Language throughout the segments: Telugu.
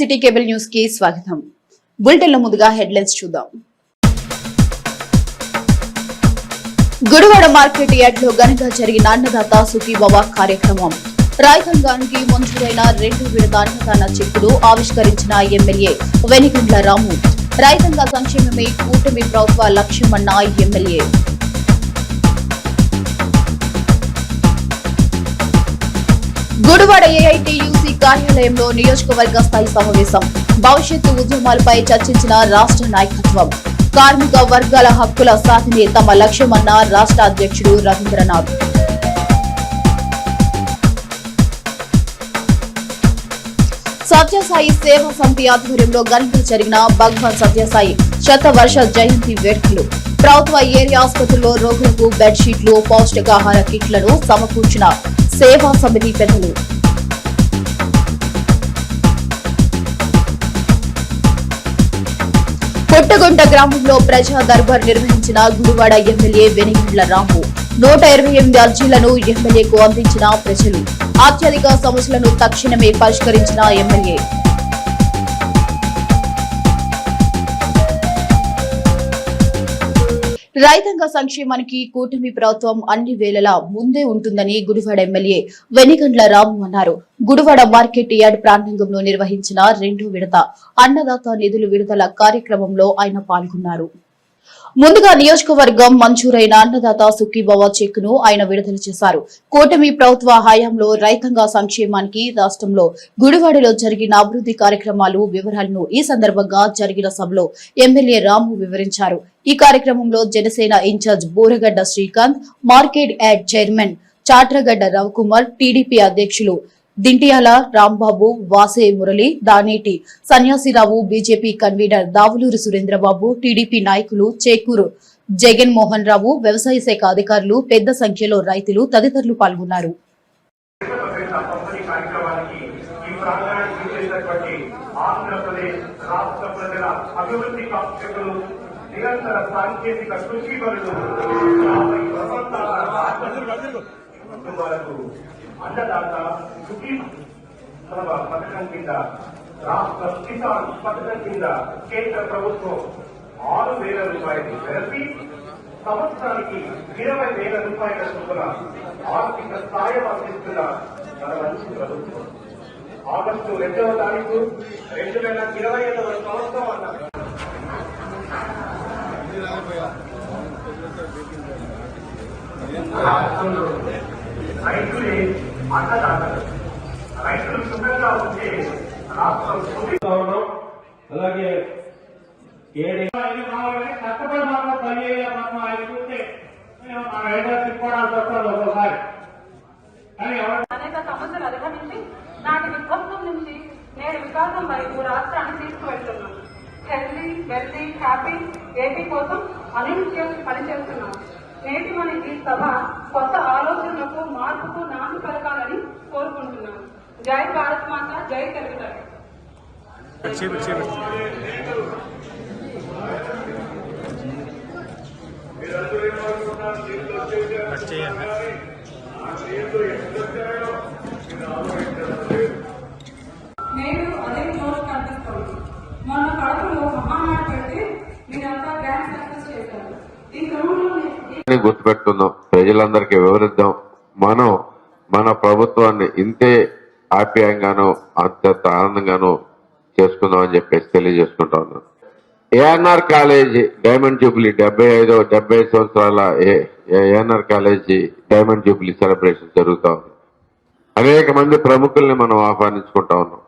సిటీ కేబుల్ న్యూస్ కి స్వాగతం. బులెటిన్ లో ముందుగా హెడ్లైన్స్ చూద్దాం. గుడివాడ మార్కెట్ యార్డ్ లో ఘనంగా జరిగిన అన్నదాత సుఖీభవ కార్యక్రమం. రైతాంగానికి మంజూరైన 2 విడత అన్నదాన చెక్కులు ఆవిష్కరించిన ఎమ్మెల్యే వెనిగండ్ల రాము. రైతాంగ సంక్షేమమే కూటమి ప్రభుత్వ లక్ష్యమన్న ఎమ్మెల్యే. గుడివాడ ఏఐటీయూసీ కార్యాలయంలో నియోజకవర్గ స్థాయి సమావేశం. భవిష్యత్తు ఉద్యమాలపై చర్చించిన రాష్ట్ర నాయకత్వం. కార్మిక వర్గాల హక్కుల సాధనే తమ లక్ష్యమన్న రాష్ట్ర అధ్యక్షుడు రవీంద్రనాథ్. సత్యసాయి సేవా సమితి ఆధ్వర్యంలో ఘనంగా జరిగిన భగవాన్ సత్యసాయి శతవర్ష జయంతి వేడుకలు. ప్రభుత్వ ఏరియా ఆసుపత్రిలో రోగులకు బెడ్షీట్లు, పౌష్టికాహార కిట్లను సమకూర్చిన సేవా సమితి పెద్దలు. పుట్టగుంట గ్రామంలో ప్రజా దర్బార్ నిర్వహించిన గుడివాడ ఎమ్మెల్యే వెనిగండ్ల రాము. 128 అర్జీలను ఎమ్మెల్యేకు అందించిన ప్రజలు. అత్యధిక సమస్యలను తక్షణమే పరిష్కరించిన ఎమ్మెల్యే. రైతాంగ సంక్షేమానికి కూటమి ప్రభుత్వం అన్ని వేళలా ముందే ఉంటుందని గుడివాడ ఎమ్మెల్యే వెనిగండ్ల రాము అన్నారు. గుడివాడ మార్కెట్ యార్డ్ ప్రాంగణంలో నిర్వహించిన 2వ విడత అన్నదాత నిధులు విడుదల కార్యక్రమంలో ఆయన పాల్గొన్నారు. ముందుగా నియోజకవర్గం మంజూరైన అన్నదాత సుఖీభవ చెక్కును ఆయన విడుదల చేశారు. కూటమి ప్రభుత్వ హయాంలో రైతాంగ సంక్షేమానికి రాష్ట్రంలో గుడివాడలో జరిగిన అభివృద్ధి కార్యక్రమాలు వివరాలను ఈ సందర్భంగా జరిగిన సభలో ఎమ్మెల్యే రాము వివరించారు. ఈ కార్యక్రమంలో Janasena in charge Buragadda Srikanth, market yard chairman Chatragadda Ravikumar, TDP అధ్యక్షులు Dintiyala Rambabu, Vase Murali, Daneti Sanyasirao, BJP convener Davuluru Surendrababu, TDP నాయకులు చేకూరు జగన్మోహన్ రావు, వ్యవసాయ శాఖ అధికారులు, పెద్ద సంఖ్యలో రైతులు తదితరులు పాల్గొన్నారు. అన్నదాత సుఖీ పథకం కింద రాష్ట్ర కిసాన్ పథకం కింద కేంద్ర ప్రభుత్వం 6,000 రూపాయలు కలిపి సంవత్సరానికి 20,000 రూపాయల చొప్పున ఆర్థిక సాయం అందిస్తున్న మన మంచి ప్రభుత్వం. ఆగస్టు 2వ తారీఖు 2025వ సంవత్సరం అన్నారు. రైతులే అన్నదాతలు. రైతులు సుఖంగా ఉంటే రాష్ట్రం సుఖంగా. అలాగే కష్టపడి మాత్రం పని చేయాలి. ఆయన చూస్తే మన హైదరాబాద్ తిప్పుకోవడానికి వస్తారు ఒక్కోసారి. అనేక సమస్యలు అధిగమించి నాటి విధ్వంసం నుంచి నేడు వికాసం వైపు రాష్ట్రాన్ని తీసుకువెళ్తున్నాం. హెల్తీ, వెల్తీ, హ్యాపీ ఏపీ కోసం అనిశ్చయం పనిచేస్తున్నాం. నేటి మన ఈ సభ కొత్త ఆలోచనలకు, మార్పుకు నాంది పలకాలని కోరుకుంటున్నాను. జై భారత్ మాత, జై తెలుగు తల్లి. నేడు అదే జోష్ కనిపిస్తోంది. మొన్న కడపలో మహానాడు పెట్టి మీరంతా గ్రాండ్ సక్సెస్ చేశారు. ఈ క్రమంలో గుర్తుపెట్టుకుందాం, ప్రజలందరికీ వివరిద్దాం. మనం మన ప్రభుత్వాన్ని ఇంతే ఆప్యాయంగానూ అంత ఆనందంగానూ చేసుకుందాం అని చెప్పేసి తెలియజేసుకుంటా ఉన్నాను. ఏఎన్ఆర్ కాలేజీ డైమండ్ జూబ్లీ 75 సంవత్సరాల ANR college diamond Jubilee celebration జరుగుతా ఉంది. అనేక మంది ప్రముఖుల్ని మనం ఆహ్వానించుకుంటా ఉన్నాం.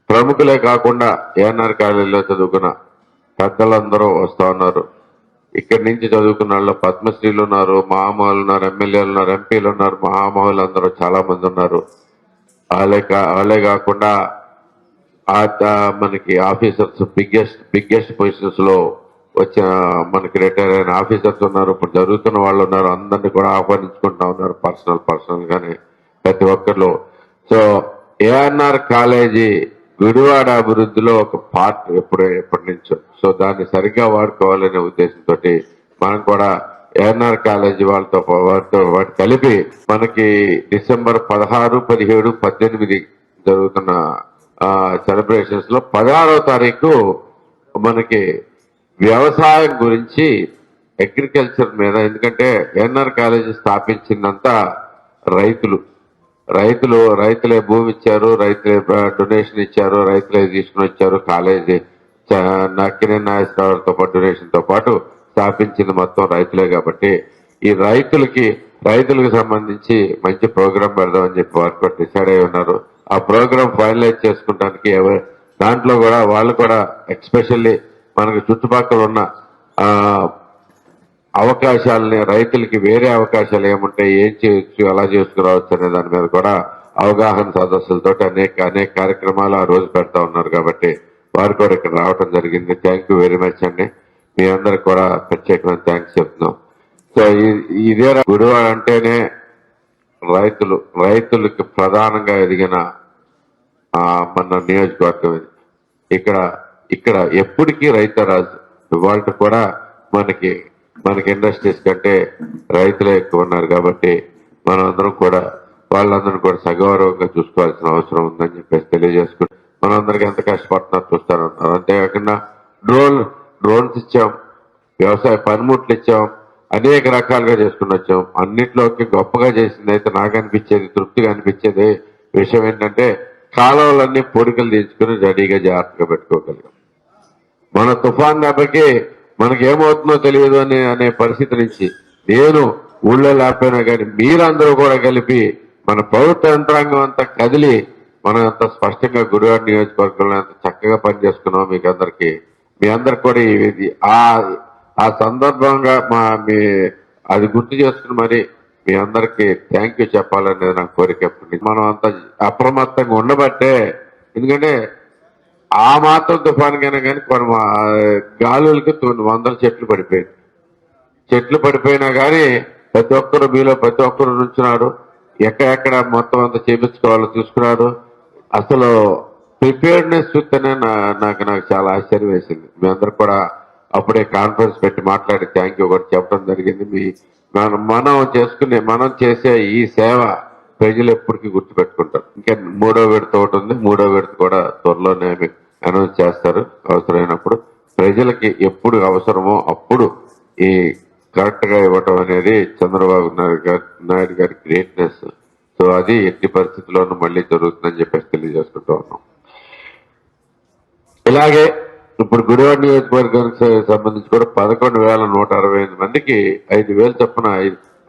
ప్రముఖులే కాకుండా ఏఎన్ఆర్ కాలేజీలో చదువుకున్న పెద్దలందరూ వస్తా ఉన్నారు. ఇక్కడి నుంచి చదువుకున్న వాళ్ళు పద్మశ్రీలు ఉన్నారు, మహామహులు ఉన్నారు, ఎమ్మెల్యేలు ఉన్నారు, ఎంపీలు ఉన్నారు, మహామహులు అందరూ చాలా మంది ఉన్నారు. వాళ్ళే కాకుండా మనకి ఆఫీసర్స్ బిగ్గెస్ట్ పొజిషన్స్ లో వచ్చిన మనకి రిటైర్ అయిన ఆఫీసర్స్ ఉన్నారు, ఇప్పుడు జరుగుతున్న వాళ్ళు ఉన్నారు. అందరినీ కూడా ఆహ్వానించుకుంటా ఉన్నారు పర్సనల్ గానే ప్రతి ఒక్కరు. సో ఏఎన్ఆర్ కాలేజీ గుడివాడ అభివృద్ధిలో ఒక పార్ట్ ఎప్పటి నుంచో. సో దాన్ని సరిగ్గా వాడుకోవాలనే ఉద్దేశంతో మనం కూడా ఏఎన్ఆర్ కాలేజీ వాటితో కలిపి మనకి డిసెంబర్ 16, 17, 18 జరుగుతున్న సెలబ్రేషన్స్ లో 16వ తారీఖు మనకి వ్యవసాయం గురించి అగ్రికల్చర్ మీద, ఎందుకంటే ఎన్ఆర్ కాలేజీ స్థాపించిందంతా రైతులే భూమి ఇచ్చారు, రైతులే డొనేషన్ ఇచ్చారు, రైతులే తీసుకుని వచ్చారు. కాలేజీ నక్కినే నాగేశ్వరరావుతో పాటు డొనేషన్ తో పాటు స్థాపించింది మొత్తం రైతులే. కాబట్టి ఈ రైతులకు సంబంధించి మంచి ప్రోగ్రాం పెడదామని చెప్పి వారు కూడా డిసైడ్ అయి ఉన్నారు. ఆ ప్రోగ్రాం ఫైనలైజ్ చేసుకుంటానికి దాంట్లో కూడా వాళ్ళు కూడా ఎక్స్పెషల్లీ మనకు చుట్టుపక్కల ఉన్న అవకాశాలని, రైతులకి వేరే అవకాశాలు ఏముంటాయి, ఏం చేయొచ్చు, ఎలా చేసుకురావచ్చు అనే దాని మీద కూడా అవగాహన సదస్సులతో అనేక కార్యక్రమాలు ఆ రోజు పెడతా ఉన్నారు. కాబట్టి వారు కూడా ఇక్కడ రావడం జరిగింది. థ్యాంక్ యూ వెరీ మచ్ అండి. మీ అందరికి కూడా ప్రత్యేకమైన థ్యాంక్స్ చెప్తున్నాం. సో ఇదే గుడివాడ అంటేనే రైతులకి ప్రధానంగా ఎదిగిన మన నియోజకవర్గం ఇది. ఇక్కడ ఎప్పటికీ రైతరాజు. ఇవాళ కూడా మనకి ఇండస్ట్రీస్ కంటే రైతులే ఎక్కువ ఉన్నారు. కాబట్టి వాళ్ళందరూ కూడా సగౌరవంగా చూసుకోవాల్సిన అవసరం ఉందని చెప్పేసి తెలియజేసుకుంటాం. మనందరికి ఎంత కష్టపడుతున్నారు చూస్తారంటున్నారు. అంతేకాకుండా డ్రోన్స్ ఇచ్చాం, వ్యవసాయ పనిముట్లు ఇచ్చాం, అనేక రకాలుగా చేసుకుని వచ్చాం. అన్నిట్లోకి గొప్పగా చేసింది అయితే నాకు అనిపించేది, తృప్తిగా అనిపించేది విషయం ఏంటంటే కాలువలన్నీ పొడికలు తీర్చుకుని రెడీగా జాగ్రత్తగా పెట్టుకోగలిగాం. మన తుఫాన్ దెబ్బకి మనకి ఏమవుతుందో తెలియదు అనే పరిస్థితి నుంచి నేను ఊళ్ళో లేకపోయినా కానీ మీరందరూ కూడా కలిపి మన ప్రభుత్వ యంత్రాంగం అంతా కదిలి మనం ఎంత స్పష్టంగా గుడివాడ నియోజకవర్గంలో ఎంత చక్కగా పనిచేసుకున్నాం. మీ అందరికి కూడా ఆ సందర్భంగా అది గుర్తు చేసుకుని మరి మీ అందరికి థ్యాంక్ యూ చెప్పాలనేది నా కోరిక. మనం అంత అప్రమత్తంగా ఉండబట్టే, ఎందుకంటే ఆ మాత్రం తుఫానుకైనా కానీ కొన్ని గాలులకి 100 చెట్లు పడిపోయినా కానీ ప్రతి ఒక్కరు నుంచున్నారు. ఎక్కడెక్కడ మొత్తం అంతా చేపించుకోవాలో చూసుకున్నారు. అసలు ప్రిపేర్డ్నెస్ చూస్తేనే నాకు చాలా ఆశ్చర్యం వేసింది. మీ అందరు కూడా అప్పుడే కాన్ఫరెన్స్ పెట్టి మాట్లాడి థ్యాంక్ యూ కూడా చెప్పడం జరిగింది. మనం చేసే ఈ సేవ ప్రజలు ఎప్పటికీ గుర్తుపెట్టుకుంటారు. ఇంకా 3వ విడత ఒకటి ఉంది. 3వ విడత కూడా త్వరలోనే అనౌన్స్ చేస్తారు. అవసరమైనప్పుడు ప్రజలకి ఎప్పుడు అవసరమో అప్పుడు ఈ కరెక్ట్ గా ఇవ్వటం అనేది చంద్రబాబు నాయుడు గారి గ్రేట్నెస్. సో అది ఎట్టి పరిస్థితుల్లోనూ మళ్ళీ జరుగుతుందని చెప్పేసి తెలియజేసుకుంటూ ఉన్నాం. ఇలాగే ఇప్పుడు గుడివాడ నియోజకవర్గానికి సంబంధించి కూడా 11,168 మందికి 5,000 చొప్పున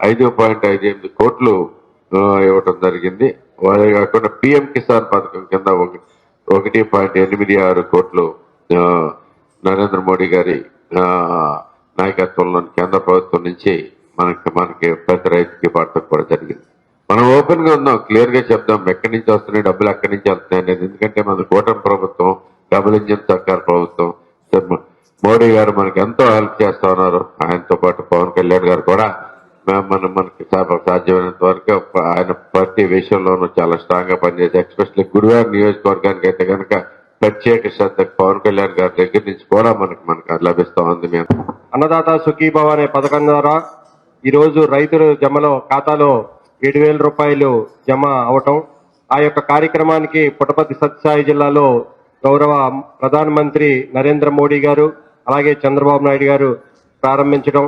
5.58 కోట్లు ఇవ్వటం జరిగింది. వాళ్ళే కాకుండా పిఎం కిసాన్ పథకం కింద 1.86 కోట్లు నరేంద్ర మోడీ గారి నాయకత్వంలోని కేంద్ర ప్రభుత్వం నుంచి మనకి ప్రతి రైతుకి పడటం కూడా జరిగింది. మనం ఓపెన్ గా ఉన్నాం, క్లియర్ గా చెప్దాం ఎక్కడి నుంచి వస్తున్నాయి డబ్బులు, ఎక్కడి నుంచి వెళ్తున్నాయి అనేది. ఎందుకంటే మన కూటమి ప్రభుత్వం, డబుల్ ఇంజిన్ సర్కార్ ప్రభుత్వం, మోడీ గారు మనకి ఎంతో హెల్ప్ చేస్తా ఉన్నారు. ఆయనతో పాటు పవన్ కళ్యాణ్ గారు కూడా మనకి సాధ్యమైనంత వరకు ఆయన ప్రతి విషయంలోనూ చాలా స్ట్రాంగ్ గా పనిచేసి, ఎస్పెషల్లీ గుడివాడ నియోజకవర్గానికి అయితే కనుక ప్రత్యేక శ్రద్ధ పవన్ కళ్యాణ్ గారి దగ్గర నుంచి కూడా మనకు లభిస్తా ఉంది. మేము అన్నదాత సుఖీభవ అనే పథకం ద్వారా ఈరోజు రైతుల ఖాతాలో 7,000 రూపాయలు జమ అవటం, ఆ యొక్క కార్యక్రమానికి పుట్టపర్తి సత్యసాయి జిల్లాలో గౌరవ ప్రధానమంత్రి నరేంద్ర మోడీ గారు అలాగే చంద్రబాబు నాయుడు గారు ప్రారంభించడం,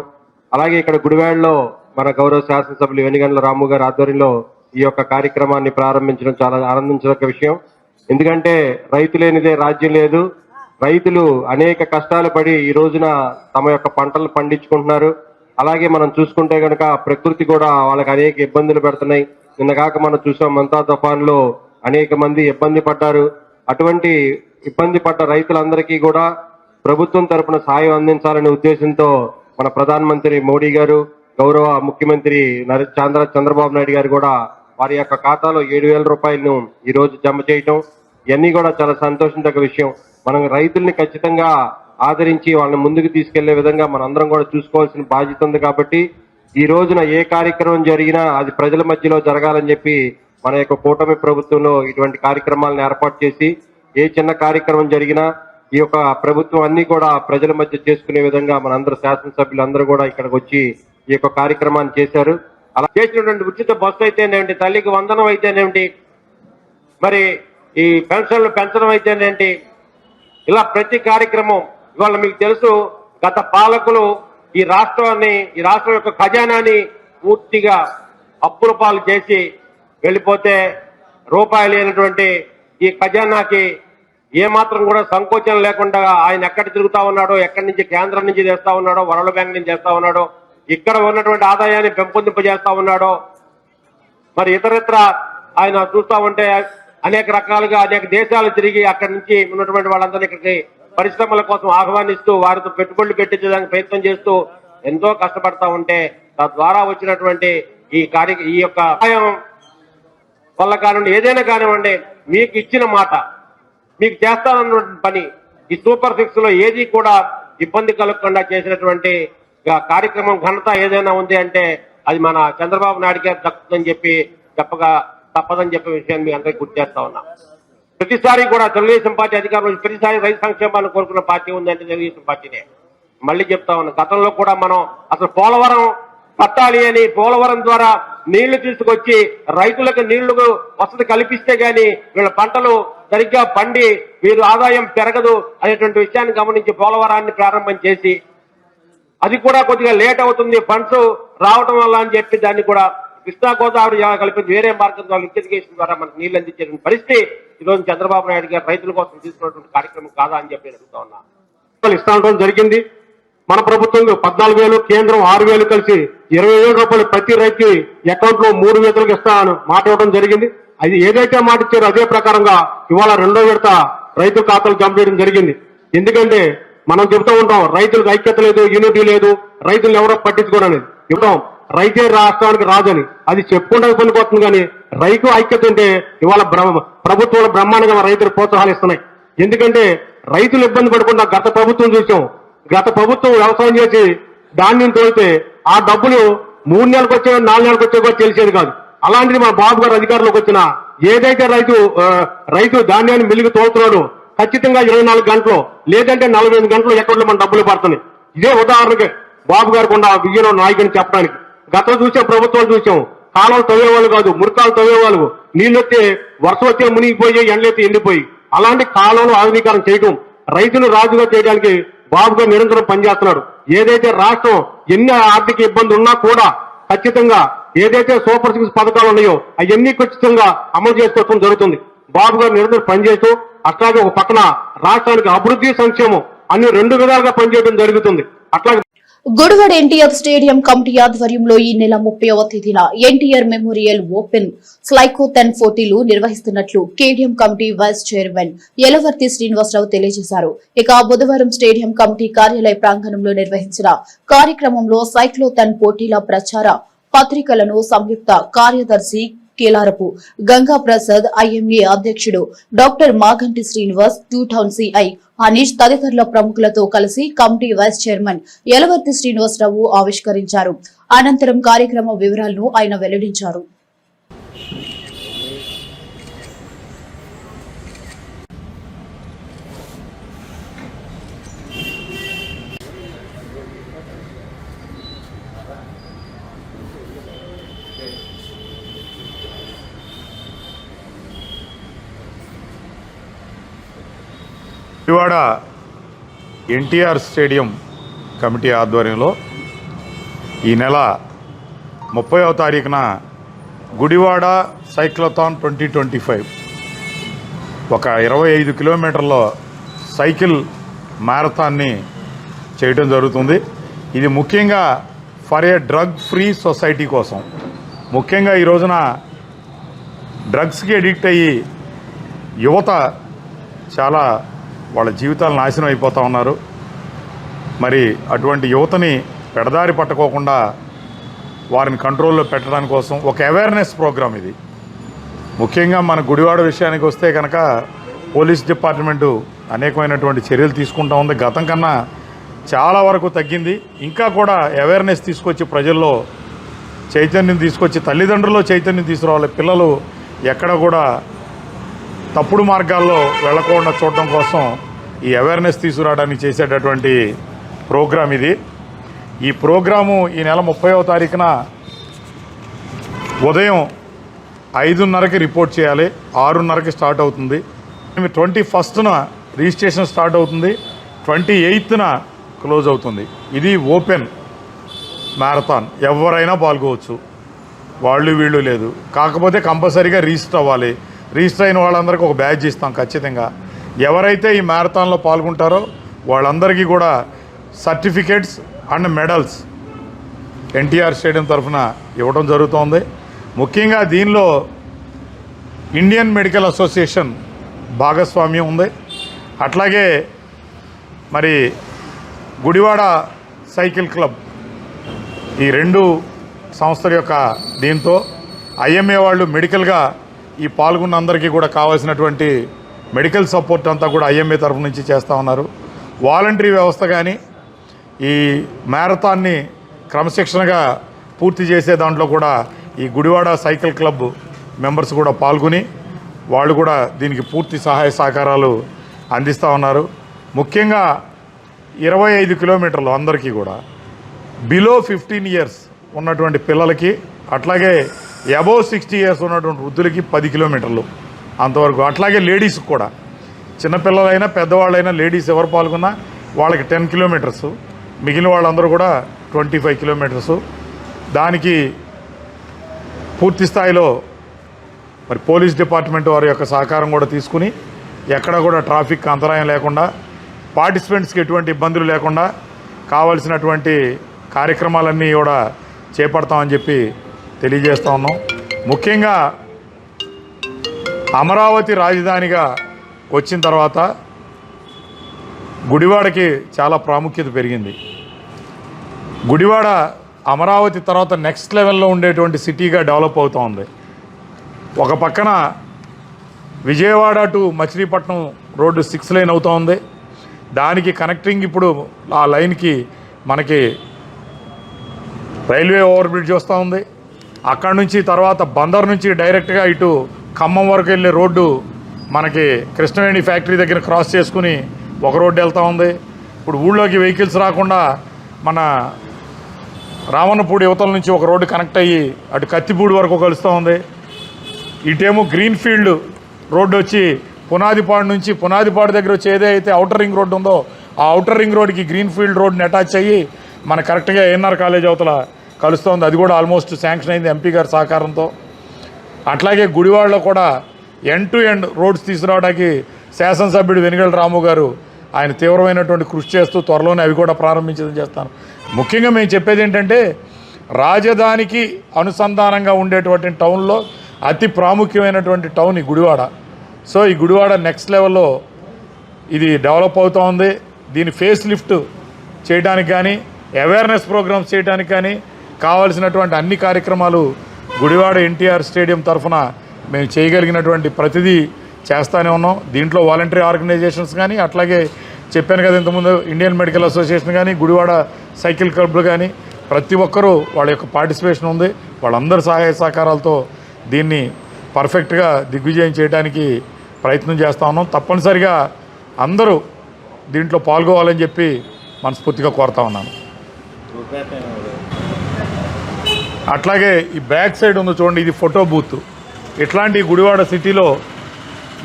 అలాగే ఇక్కడ గుడివాడలో మన గౌరవ శాసనసభ్యులు వెనిగండ్ల రాము గారి ఆధ్వర్యంలో ఈ యొక్క కార్యక్రమాన్ని ప్రారంభించడం చాలా ఆనందించదగ్గ విషయం. ఎందుకంటే రైతు లేనిదే రాజ్యం లేదు. రైతులు అనేక కష్టాలు పడి ఈ రోజున తమ యొక్క పంటలు పండించుకుంటున్నారు. అలాగే మనం చూసుకుంటే కనుక ప్రకృతి కూడా వాళ్ళకి అనేక ఇబ్బందులు పెడుతున్నాయి. నిన్నగాక మనం చూసాం మంతా తుఫాన్లో అనేక మంది ఇబ్బంది పడ్డారు. అటువంటి ఇబ్బంది పడ్డ రైతులందరికీ కూడా ప్రభుత్వం తరపున సాయం అందించాలనే ఉద్దేశంతో మన ప్రధానమంత్రి మోడీ గారు, గౌరవ ముఖ్యమంత్రి చంద్రబాబు నాయుడు గారు కూడా వారి యొక్క ఖాతాలో 7,000 రూపాయలను ఈ రోజు జమ చేయటం, ఇవన్నీ కూడా చాలా సంతోషించదగ్గ విషయం. మనం రైతుల్ని ఖచ్చితంగా ఆదరించి వాళ్ళని ముందుకు తీసుకెళ్లే విధంగా మనందరం కూడా చూసుకోవాల్సిన బాధ్యత ఉంది. కాబట్టి ఈ రోజున ఏ కార్యక్రమం జరిగినా అది ప్రజల మధ్యలో జరగాలని చెప్పి మన యొక్క కూటమి ప్రభుత్వంలో ఇటువంటి కార్యక్రమాలను ఏర్పాటు చేసి, ఏ చిన్న కార్యక్రమం జరిగినా ఈ యొక్క ప్రభుత్వం అన్ని కూడా ప్రజల మధ్య చేసుకునే విధంగా మనందరూ శాసనసభ్యులందరూ కూడా ఇక్కడికి వచ్చి ఈ యొక్క కార్యక్రమాన్ని చేశారు. అలా చేసినటువంటి ఉచిత బస్సు అయితేనేమిటి, తల్లికి వందనం అయితేనేమిటి, మరి ఈ పెన్షన్లు పెంచడం అయితేనేంటి, ఇలా ప్రతి కార్యక్రమం ఇవాళ మీకు తెలుసు, గత పాలకులు ఈ రాష్ట్రం యొక్క ఖజానాని పూర్తిగా అప్పుల పాలు చేసి వెళ్ళిపోతే రూపాయి లేనటువంటి ఈ ఖజానాకి ఏమాత్రం కూడా సంకోచం లేకుండా ఆయన ఎక్కడ తిరుగుతా ఉన్నాడో, ఎక్కడి నుంచి కేంద్రం నుంచి చేస్తా ఉన్నాడో, వరల్డ్ బ్యాంక్ నుంచి చేస్తా ఉన్నాడో, ఇక్కడ ఉన్నటువంటి ఆదాయాన్ని పెంపొందింపజేస్తా ఉన్నాడో, మరి ఇతరత్ర ఆయన చూస్తా ఉంటే అనేక రకాలుగా అనేక దేశాలు తిరిగి అక్కడి నుంచి ఉన్నటువంటి వాళ్ళందరినీ ఇక్కడికి పరిశ్రమల కోసం ఆహ్వానిస్తూ వారితో పెట్టుబడులు పెట్టించడానికి ప్రయత్నం చేస్తూ ఎంతో కష్టపడతా ఉంటే తద్వారా వచ్చినటువంటి ఈ యొక్క సహాయం వల్ల కానివ్వండి, ఏదైనా కానివ్వండి, మీకు ఇచ్చిన మాట, మీకు చేస్తానన్నటువంటి పని, ఈ సూపర్ 6 లో ఏది కూడా ఇబ్బంది కలగకుండా చేసినటువంటి కార్యక్రమం ఘనత ఏదైనా ఉంది అంటే అది మన చంద్రబాబు నాయుడు గారు దక్కుతుందని చెప్పి చెప్పగా తప్పదని చెప్పే విషయాన్ని మీ అందరికీ గుర్తు చేస్తా ఉన్నా. ప్రతిసారి కూడా తెలుగుదేశం పార్టీ అధికారంలో ప్రతిసారి రైతు సంక్షేమాన్ని కోరుకున్న పార్టీ ఉందంటే తెలుగుదేశం పార్టీనే. మళ్ళీ చెప్తా ఉన్నా, గతంలో కూడా మనం అసలు పోలవరం పట్టాలి అని పోలవరం ద్వారా నీళ్లు తీసుకొచ్చి రైతులకు నీళ్లు వసతి కల్పిస్తే గాని వీళ్ళ పంటలు సరిగ్గా పండి వీరు ఆదాయం పెరగదు అనేటువంటి విషయాన్ని గమనించి పోలవరాన్ని ప్రారంభం చేసి, అది కూడా కొద్దిగా లేట్ అవుతుంది ఫండ్స్ రావడం వల్ల అని చెప్పి దాన్ని కూడా కృష్ణా గోదావరి కలిపి వేరే మార్గం ద్వారా లిక్విడికేషన్ ద్వారా మనకు నీళ్లు అందించే పరిస్థితి ఈరోజు చంద్రబాబు నాయుడు గారు రైతుల కోసం తీసుకున్నటువంటి కార్యక్రమం కాదా అని చెప్పి అడుగుతా ఉన్నా. ఇస్తానడం జరిగింది. మన ప్రభుత్వం 14,000, కేంద్రం 6,000 కలిసి 20,000 రూపాయలు ప్రతి రైతు అకౌంట్ లో 3 విడతలకు ఇస్తానని మాట ఇవ్వడం జరిగింది. అది ఏదైతే మాట ఇచ్చారో అదే ప్రకారంగా ఇవాళ 2వ విడత రైతుల ఖాతాలు జమ చేయడం జరిగింది. ఎందుకంటే మనం చెబుతూ ఉంటాం, రైతులకు ఐక్యత లేదు, యూనిటీ లేదు, రైతులు ఎవరో పట్టించుకోరనేది చెబుతాం. రైతే రాష్ట్రానికి రాజని అది చెప్పుకుంటే పనిపోతుంది. కానీ రైతు ఐక్యత ఉంటే ఇవాళ ప్రభుత్వాలు బ్రహ్మాండంగా రైతులు ప్రోత్సాహాలు ఇస్తున్నాయి. ఎందుకంటే రైతులు ఇబ్బంది పడకుండా గత ప్రభుత్వం చూసాం. గత ప్రభుత్వం వ్యవసాయం చేసి ధాన్యం తోలితే ఆ డబ్బులు 3 నెలలకు వచ్చే 4 నెలలకు వచ్చే కూడా తెలిసేది కాదు. అలాంటిది మన బాబు గారు అధికారంలోకి వచ్చిన ఏదైతే రైతు ధాన్యాన్ని మిల్లుకు తోలుతున్నాడో ఖచ్చితంగా 24 గంటలు లేదంటే 48 గంటలు ఎక్కడ మన డబ్బులు పడుతున్నాయి. ఇదే ఉదాహరణకి బాబు గారికి ఉన్న విజయలో నాయకుని చెప్పడానికి. గతం చూసే ప్రభుత్వాలు చూసాం, కాలువలు తవ్వేవాళ్ళు కాదు, మురికాలు తవ్వేవాళ్ళు, నీళ్ళు వస్తే వర్షం వచ్చే మునిగిపోయి ఎండలైతే ఎండిపోయి, అలాంటి కాలంలో ఆధునీకరణ చేయడం, రైతును రాజుగా చేయడానికి బాబు గారు నిరంతరం పనిచేస్తున్నాడు. ఏదైతే రాష్ట్రం ఎన్ని ఆర్థిక ఇబ్బందులు ఉన్నా కూడా ఖచ్చితంగా ఏదైతే సూపర్ 6 పథకాలు ఉన్నాయో అవన్నీ ఖచ్చితంగా అమలు చేసుకోవడం జరుగుతుంది. బాబు గారు నిరంతరం పనిచేస్తూ అట్లాగే ఒక పక్కన రాష్ట్రానికి అభివృద్ధి సంక్షేమం అన్ని 2 విధాలుగా పనిచేయడం జరుగుతుంది. అట్లాగే గుడివాడ ఎన్టీఆర్ స్టేడియం కమిటీ ఆధ్వర్యంలో ఈ నెల 30వ తేదీన ఎన్టీఆర్ మెమోరియల్ ఓపెన్ స్లైకోథాన్ పోటీలు నిర్వహిస్తున్నట్లు KDM committee vice chairman Yalavarthi Srinivasarao తెలియజేశారు. ఇక బుధవారం స్టేడియం కమిటీ కార్యాలయ ప్రాంగణంలో నిర్వహించిన కార్యక్రమంలో సైక్లోథాన్ పోటీల ప్రచార పత్రికలను సంయుక్త కార్యదర్శి కేలారపు గంగా ప్రసాద్, ఐఎంఏ అధ్యక్షుడు doctor Maganti Srinivas, 2 town CI Aneesh తదితరుల ప్రముఖులతో కలిసి committee vice chairman Yalavarthi Srinivasarao ఆవిష్కరించారు. అనంతరం కార్యక్రమ వివరాలను ఆయన వెల్లడించారు. గుడివాడ ఎన్టీఆర్ స్టేడియం కమిటీ ఆధ్వర్యంలో ఈ నెల 30వ తారీఖున గుడివాడ సైక్లోథాన్ 2025 ఒక 25 కిలోమీటర్ల సైకిల్ మ్యారథాన్ని చేయడం జరుగుతుంది. ఇది ముఖ్యంగా for a drug free society కోసం. ముఖ్యంగా ఈ రోజున డ్రగ్స్కి అడిక్ట్ అయ్యి యువత చాలా వాళ్ళ జీవితాలు నాశనం అయిపోతూ ఉన్నారు. మరి అటువంటి యువతని పెడదారి పట్టుకోకుండా వారిని కంట్రోల్లో పెట్టడానికి కోసం ఒక అవేర్నెస్ ప్రోగ్రామ్ ఇది. ముఖ్యంగా మన గుడివాడ విషయానికి వస్తే కనుక పోలీస్ డిపార్ట్మెంటు అనేకమైనటువంటి చర్యలు తీసుకుంటూ ఉంది. గతం కన్నా చాలా వరకు తగ్గింది. ఇంకా కూడా అవేర్నెస్ తీసుకొచ్చి ప్రజల్లో చైతన్యం తీసుకొచ్చి తల్లిదండ్రుల్లో చైతన్యం తీసుకురావాలి. పిల్లలు ఎక్కడ కూడా తప్పుడు మార్గాల్లో వెళ్ళకుండా చూడడం కోసం ఈ అవేర్నెస్ తీసుకురావడానికి చేసేటటువంటి ప్రోగ్రాం ఇది. ఈ ప్రోగ్రాము ఈ నెల 30వ తారీఖున ఉదయం 5:30కి రిపోర్ట్ చేయాలి. 6:30కి స్టార్ట్ అవుతుంది. 21న రిజిస్ట్రేషన్ స్టార్ట్ అవుతుంది. 28న క్లోజ్ అవుతుంది. ఇది ఓపెన్ మ్యారథాన్, ఎవరైనా పాల్గొవచ్చు, వాళ్ళు వీళ్ళు లేదు. కాకపోతే కంపల్సరీగా రిజిస్టర్ అవ్వాలి. రిజిస్టర్ అయిన వాళ్ళందరికీ ఒక బ్యాడ్జ్ ఇస్తాం ఖచ్చితంగా. ఎవరైతే ఈ మ్యారథాన్లో పాల్గొంటారో వాళ్ళందరికీ కూడా certificates and medals NTR stadium తరఫున ఇవ్వడం జరుగుతోంది. ముఖ్యంగా దీనిలో ఇండియన్ మెడికల్ అసోసియేషన్ భాగస్వామ్యం ఉంది. అట్లాగే మరి గుడివాడ సైకిల్ క్లబ్, ఈ 2 సంస్థల యొక్క దీంతో ఐఎంఏ వాళ్ళు మెడికల్గా ఈ పాల్గొన్న అందరికీ కూడా కావాల్సినటువంటి మెడికల్ సపోర్ట్ అంతా కూడా ఐఎంఏ తరఫు నుంచి చేస్తూ ఉన్నారు. వాలంటరీ వ్యవస్థ కానీ ఈ మ్యారథాన్ని క్రమశిక్షణగా పూర్తి చేసే దాంట్లో కూడా ఈ గుడివాడ సైకిల్ క్లబ్ మెంబర్స్ కూడా పాల్గొని వాళ్ళు కూడా దీనికి పూర్తి సహాయ సహకారాలు అందిస్తూ ఉన్నారు. ముఖ్యంగా 25 కిలోమీటర్లు అందరికీ కూడా బిలో 15 ఇయర్స్ ఉన్నటువంటి పిల్లలకి, అట్లాగే అబోవ్ 60 ఇయర్స్ ఉన్నటువంటి వృద్ధులకి 10 కిలోమీటర్లు అంతవరకు. అట్లాగే లేడీస్కి కూడా, చిన్నపిల్లలైనా పెద్దవాళ్ళైనా లేడీస్ ఎవరు పాల్గొన్నా వాళ్ళకి 10 కిలోమీటర్స్, మిగిలిన వాళ్ళందరూ కూడా 25 కిలోమీటర్స్. దానికి పూర్తి స్థాయిలో మరి పోలీస్ డిపార్ట్మెంట్ వారి యొక్క సహకారం కూడా తీసుకుని ఎక్కడ కూడా ట్రాఫిక్ అంతరాయం లేకుండా, పార్టిసిపెంట్స్కి ఎటువంటి ఇబ్బందులు లేకుండా కావాల్సినటువంటి కార్యక్రమాలన్నీ కూడా చేపడతామని చెప్పి తెలియజేస్తూ ఉన్నాం. ముఖ్యంగా అమరావతి రాజధానిగా వచ్చిన తర్వాత గుడివాడకి చాలా ప్రాముఖ్యత పెరిగింది. గుడివాడ అమరావతి తర్వాత నెక్స్ట్ లెవెల్లో ఉండేటువంటి సిటీగా డెవలప్ అవుతూ ఉంది. ఒక పక్కన Vijayawada to Machilipatnam road 6 line అవుతూ ఉంది. దానికి కనెక్టింగ్ ఇప్పుడు ఆ లైన్కి మనకి రైల్వే ఓవర్ బ్రిడ్జ్ వస్తూ ఉంది. అక్కడి నుంచి తర్వాత బందర్ నుంచి డైరెక్ట్గా ఇటు ఖమ్మం వరకు వెళ్ళే రోడ్డు మనకి కృష్ణవేణి ఫ్యాక్టరీ దగ్గర క్రాస్ చేసుకుని ఒక రోడ్డు వెళ్తూ ఉంది. ఇప్పుడు ఊళ్ళోకి వెహికల్స్ రాకుండా మన రామన్నపూడి యువతల నుంచి ఒక రోడ్డు కనెక్ట్ అయ్యి అటు కత్తిపూడి వరకు కలుస్తూ ఉంది. ఇటేమో గ్రీన్ ఫీల్డ్ రోడ్డు వచ్చి పునాదిపాడు నుంచి, పునాదిపాడు దగ్గర వచ్చి ఏదైతే అవుటర్ రింగ్ రోడ్డు ఉందో ఆ అవుటర్ రింగ్ రోడ్డుకి గ్రీన్ ఫీల్డ్ రోడ్డుని అటాచ్ అయ్యి మన కరెక్ట్గా ఏఎన్ఆర్ కాలేజ్ అవతల కలుస్తోంది. అది కూడా ఆల్మోస్ట్ శాంక్షన్ అయింది ఎంపీ గారి సహకారంతో. అట్లాగే గుడివాడలో కూడా ఎండ్ టు ఎండ్ రోడ్స్ తీసుకురావడానికి శాసనసభ్యుడు వెనుగల రాము గారు ఆయన తీవ్రమైనటువంటి కృషి చేస్తూ త్వరలోనే అవి కూడా ప్రారంభించడం చేస్తాను. ముఖ్యంగా మేము చెప్పేది ఏంటంటే రాజధానికి అనుసంధానంగా ఉండేటువంటి టౌన్లో అతి ప్రాముఖ్యమైనటువంటి టౌన్ ఈ గుడివాడ. సో ఈ గుడివాడ నెక్స్ట్ లెవెల్లో ఇది డెవలప్ అవుతూ ఉంది. దీని ఫేస్ లిఫ్ట్ చేయడానికి కానీ, అవేర్నెస్ ప్రోగ్రామ్స్ చేయడానికి కానీ కావాల్సినటువంటి అన్ని కార్యక్రమాలు గుడివాడ ఎన్టీఆర్ స్టేడియం తరఫున మేము చేయగలిగినటువంటి ప్రతిదీ చేస్తూనే ఉన్నాం. దీంట్లో వాలంటరీ ఆర్గనైజేషన్స్ కానీ, అట్లాగే చెప్పాను కదా ఇంతకుముందు ఇండియన్ మెడికల్ అసోసియేషన్ కానీ, గుడివాడ సైకిల్ క్లబ్లు కానీ ప్రతి ఒక్కరూ వాళ్ళ యొక్క పార్టిసిపేషన్ ఉంది. వాళ్ళందరి సహాయ సహకారాలతో దీన్ని పర్ఫెక్ట్గా దిగ్విజయం చేయడానికి ప్రయత్నం చేస్తూ ఉన్నాం. తప్పనిసరిగా అందరూ దీంట్లో పాల్గొవాలని చెప్పి మనస్ఫూర్తిగా కోరుతా ఉన్నాను. అట్లాగే ఈ బ్యాక్ సైడ్ ఉంది చూడండి, ఇది ఫోటో బూత్. ఇట్లాంటి గుడివాడ సిటీలో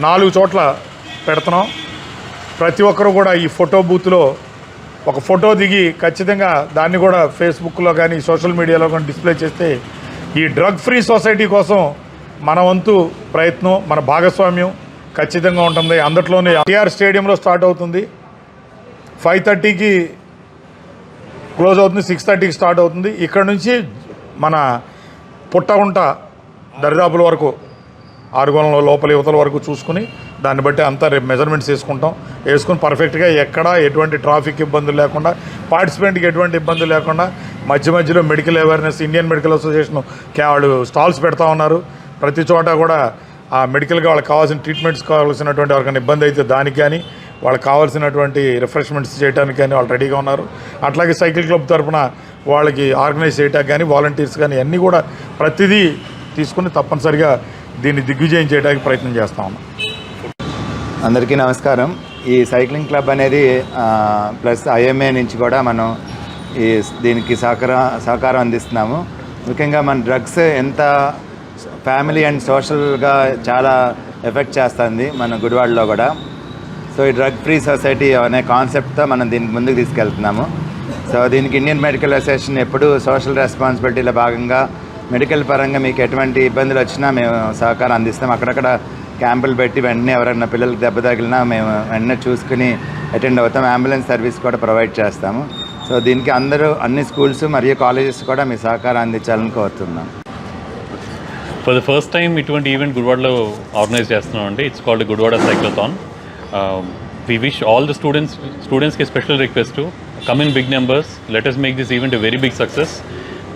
4 చోట్ల పెడుతున్నాం. ప్రతి ఒక్కరు కూడా ఈ ఫోటో బూత్లో ఒక ఫోటో దిగి ఖచ్చితంగా దాన్ని కూడా ఫేస్బుక్లో కానీ సోషల్ మీడియాలో కానీ డిస్ప్లే చేస్తే ఈ డ్రగ్ ఫ్రీ సొసైటీ కోసం మన వంతు ప్రయత్నం, మన భాగస్వామ్యం ఖచ్చితంగా ఉంటుంది. అందులోనే ఎన్టీఆర్ స్టేడియంలో స్టార్ట్ అవుతుంది, 5:30కి క్లోజ్ అవుతుంది, 6:30కి స్టార్ట్ అవుతుంది. ఇక్కడ నుంచి మన పుట్టగుంట దరిదాపుల వరకు 6 గోళంలో లోపల యువతల వరకు చూసుకుని దాన్ని బట్టి అంతా రేపు మెజర్మెంట్స్ వేసుకుని పర్ఫెక్ట్గా ఎక్కడ ఎటువంటి ట్రాఫిక్ ఇబ్బందులు లేకుండా, పార్టిసిపెంట్కి ఎటువంటి ఇబ్బందులు లేకుండా మధ్యలో medical awareness Indian medical association వాళ్ళు స్టాల్స్ పెడతా ఉన్నారు. ప్రతి చోట కూడా ఆ మెడికల్గా వాళ్ళకి కావాల్సిన ట్రీట్మెంట్స్ కావాల్సినటువంటి ఎవరికైనా ఇబ్బంది అయితే దానికి కానీ, వాళ్ళకి కావాల్సినటువంటి రిఫ్రెష్మెంట్స్ చేయడానికి కానీ వాళ్ళు రెడీగా ఉన్నారు. అట్లాగే సైకిల్ క్లబ్ తరఫున వాళ్ళకి ఆర్గనైజ్ చేయడానికి కానీ, వాలంటీర్స్ కానీ అన్నీ కూడా ప్రతిదీ తీసుకుని తప్పనిసరిగా దీన్ని దిగ్విజయం చేయడానికి ప్రయత్నం చేస్తా ఉన్నాం. అందరికీ నమస్కారం. ఈ సైక్లింగ్ క్లబ్ అనేది ప్లస్ ఐఎంఏ నుంచి కూడా మనం దీనికి సహకారం అందిస్తున్నాము. ముఖ్యంగా మన డ్రగ్స్ ఎంత ఫ్యామిలీ అండ్ సోషల్గా చాలా ఎఫెక్ట్ చేస్తుంది మన గుడివాడలో కూడా. సో ఈ డ్రగ్ ఫ్రీ సొసైటీ అనే కాన్సెప్ట్తో మనం దీనికి ముందుకు తీసుకెళ్తున్నాము. సో దీనికి ఇండియన్ మెడికల్ అసోసియేషన్ ఎప్పుడూ సోషల్ రెస్పాన్సిబిలిటీలో భాగంగా మెడికల్ పరంగా మీకు ఎటువంటి ఇబ్బందులు వచ్చినా మేము సహకారం అందిస్తాం. అక్కడక్కడ క్యాంపులు పెట్టి వెంటనే ఎవరైనా పిల్లలకి దెబ్బ తగిలినా మేము వెంటనే చూసుకుని అటెండ్ అవుతాం. అంబులెన్స్ సర్వీస్ కూడా ప్రొవైడ్ చేస్తాము. సో దీనికి అన్ని స్కూల్స్ మరియు కాలేజెస్ కూడా మీ సహకారం అందించాలని కోరుతున్నాం. ఫర్ ద ఫస్ట్ టైం ఇటువంటి ఈవెంట్ గుడివాడలో ఆర్గనైజ్ చేస్తున్నాం అండి. It's called Gudivada cyclothon. We wish all the స్టూడెంట్స్కి special request, come in big numbers, let us make this event a very big success.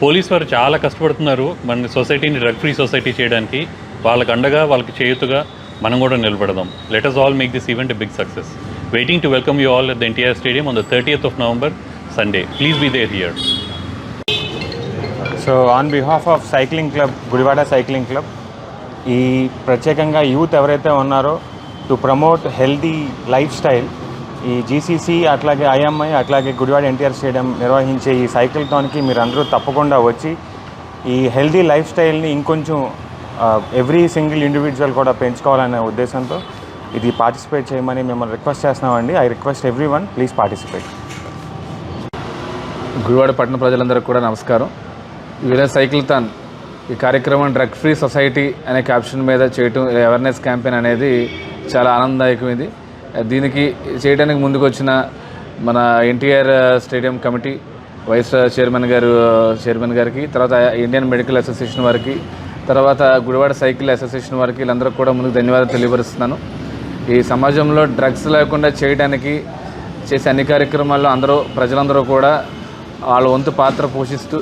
Police వారు చాలా కష్టపడుతున్నారు మన సొసైటీని డ్రగ్ ఫ్రీ సొసైటీ చేయడానికి. వాళ్ళకి అండగా, వాళ్ళకి చేయుతుగా మనం కూడా నిలబడదాం. Let us all make this event a big success. Waiting to welcome you all at the NTR Stadium on the 30th of November, Sunday. Please be there here. So on behalf of cycling club, Gudivada cycling club, ఈ ప్రత్యేకంగా యూత్ ఎవరైతే ఉన్నారో to promote healthy life style, ఈ జీసీసీ అట్లాగే ఐఎంఐ అట్లాగే గుడివాడ ఎన్టీఆర్ స్టేడియం నిర్వహించే ఈ సైకిల్థాన్కి మీరందరూ తప్పకుండా వచ్చి ఈ హెల్దీ లైఫ్ స్టైల్ని ఇంకొంచెం ఎవ్రీ సింగిల్ ఇండివిజువల్ కూడా పెంచుకోవాలనే ఉద్దేశంతో ఇది పార్టిసిపేట్ చేయమని మిమ్మల్ని రిక్వెస్ట్ చేస్తున్నామండి. I request every one, please participate. Gudivada పట్టణ ప్రజలందరికీ కూడా నమస్కారం. ఈ విలేజ్ సైకిల్థాన్ ఈ కార్యక్రమం డ్రగ్ ఫ్రీ సొసైటీ అనే క్యాప్షన్ మీద చేయటం, అవేర్నెస్ క్యాంపెయిన్ అనేది చాలా ఆనందదాయకమైంది. దీనికి చేయడానికి ముందుకు వచ్చిన మన NTR stadium committee vice chairman గారికి, తర్వాత ఇండియన్ మెడికల్ అసోసియేషన్ వారికి, తర్వాత గుడివాడ సైకిల్ అసోసియేషన్ వారికి, వీళ్ళందరికీ కూడా ముందుకు ధన్యవాదాలు తెలియపరుస్తున్నాను. ఈ సమాజంలో డ్రగ్స్ లేకుండా చేయడానికి చేసే అన్ని కార్యక్రమాల్లో ప్రజలందరూ కూడా వాళ్ళ వంతు పాత్ర పోషిస్తూ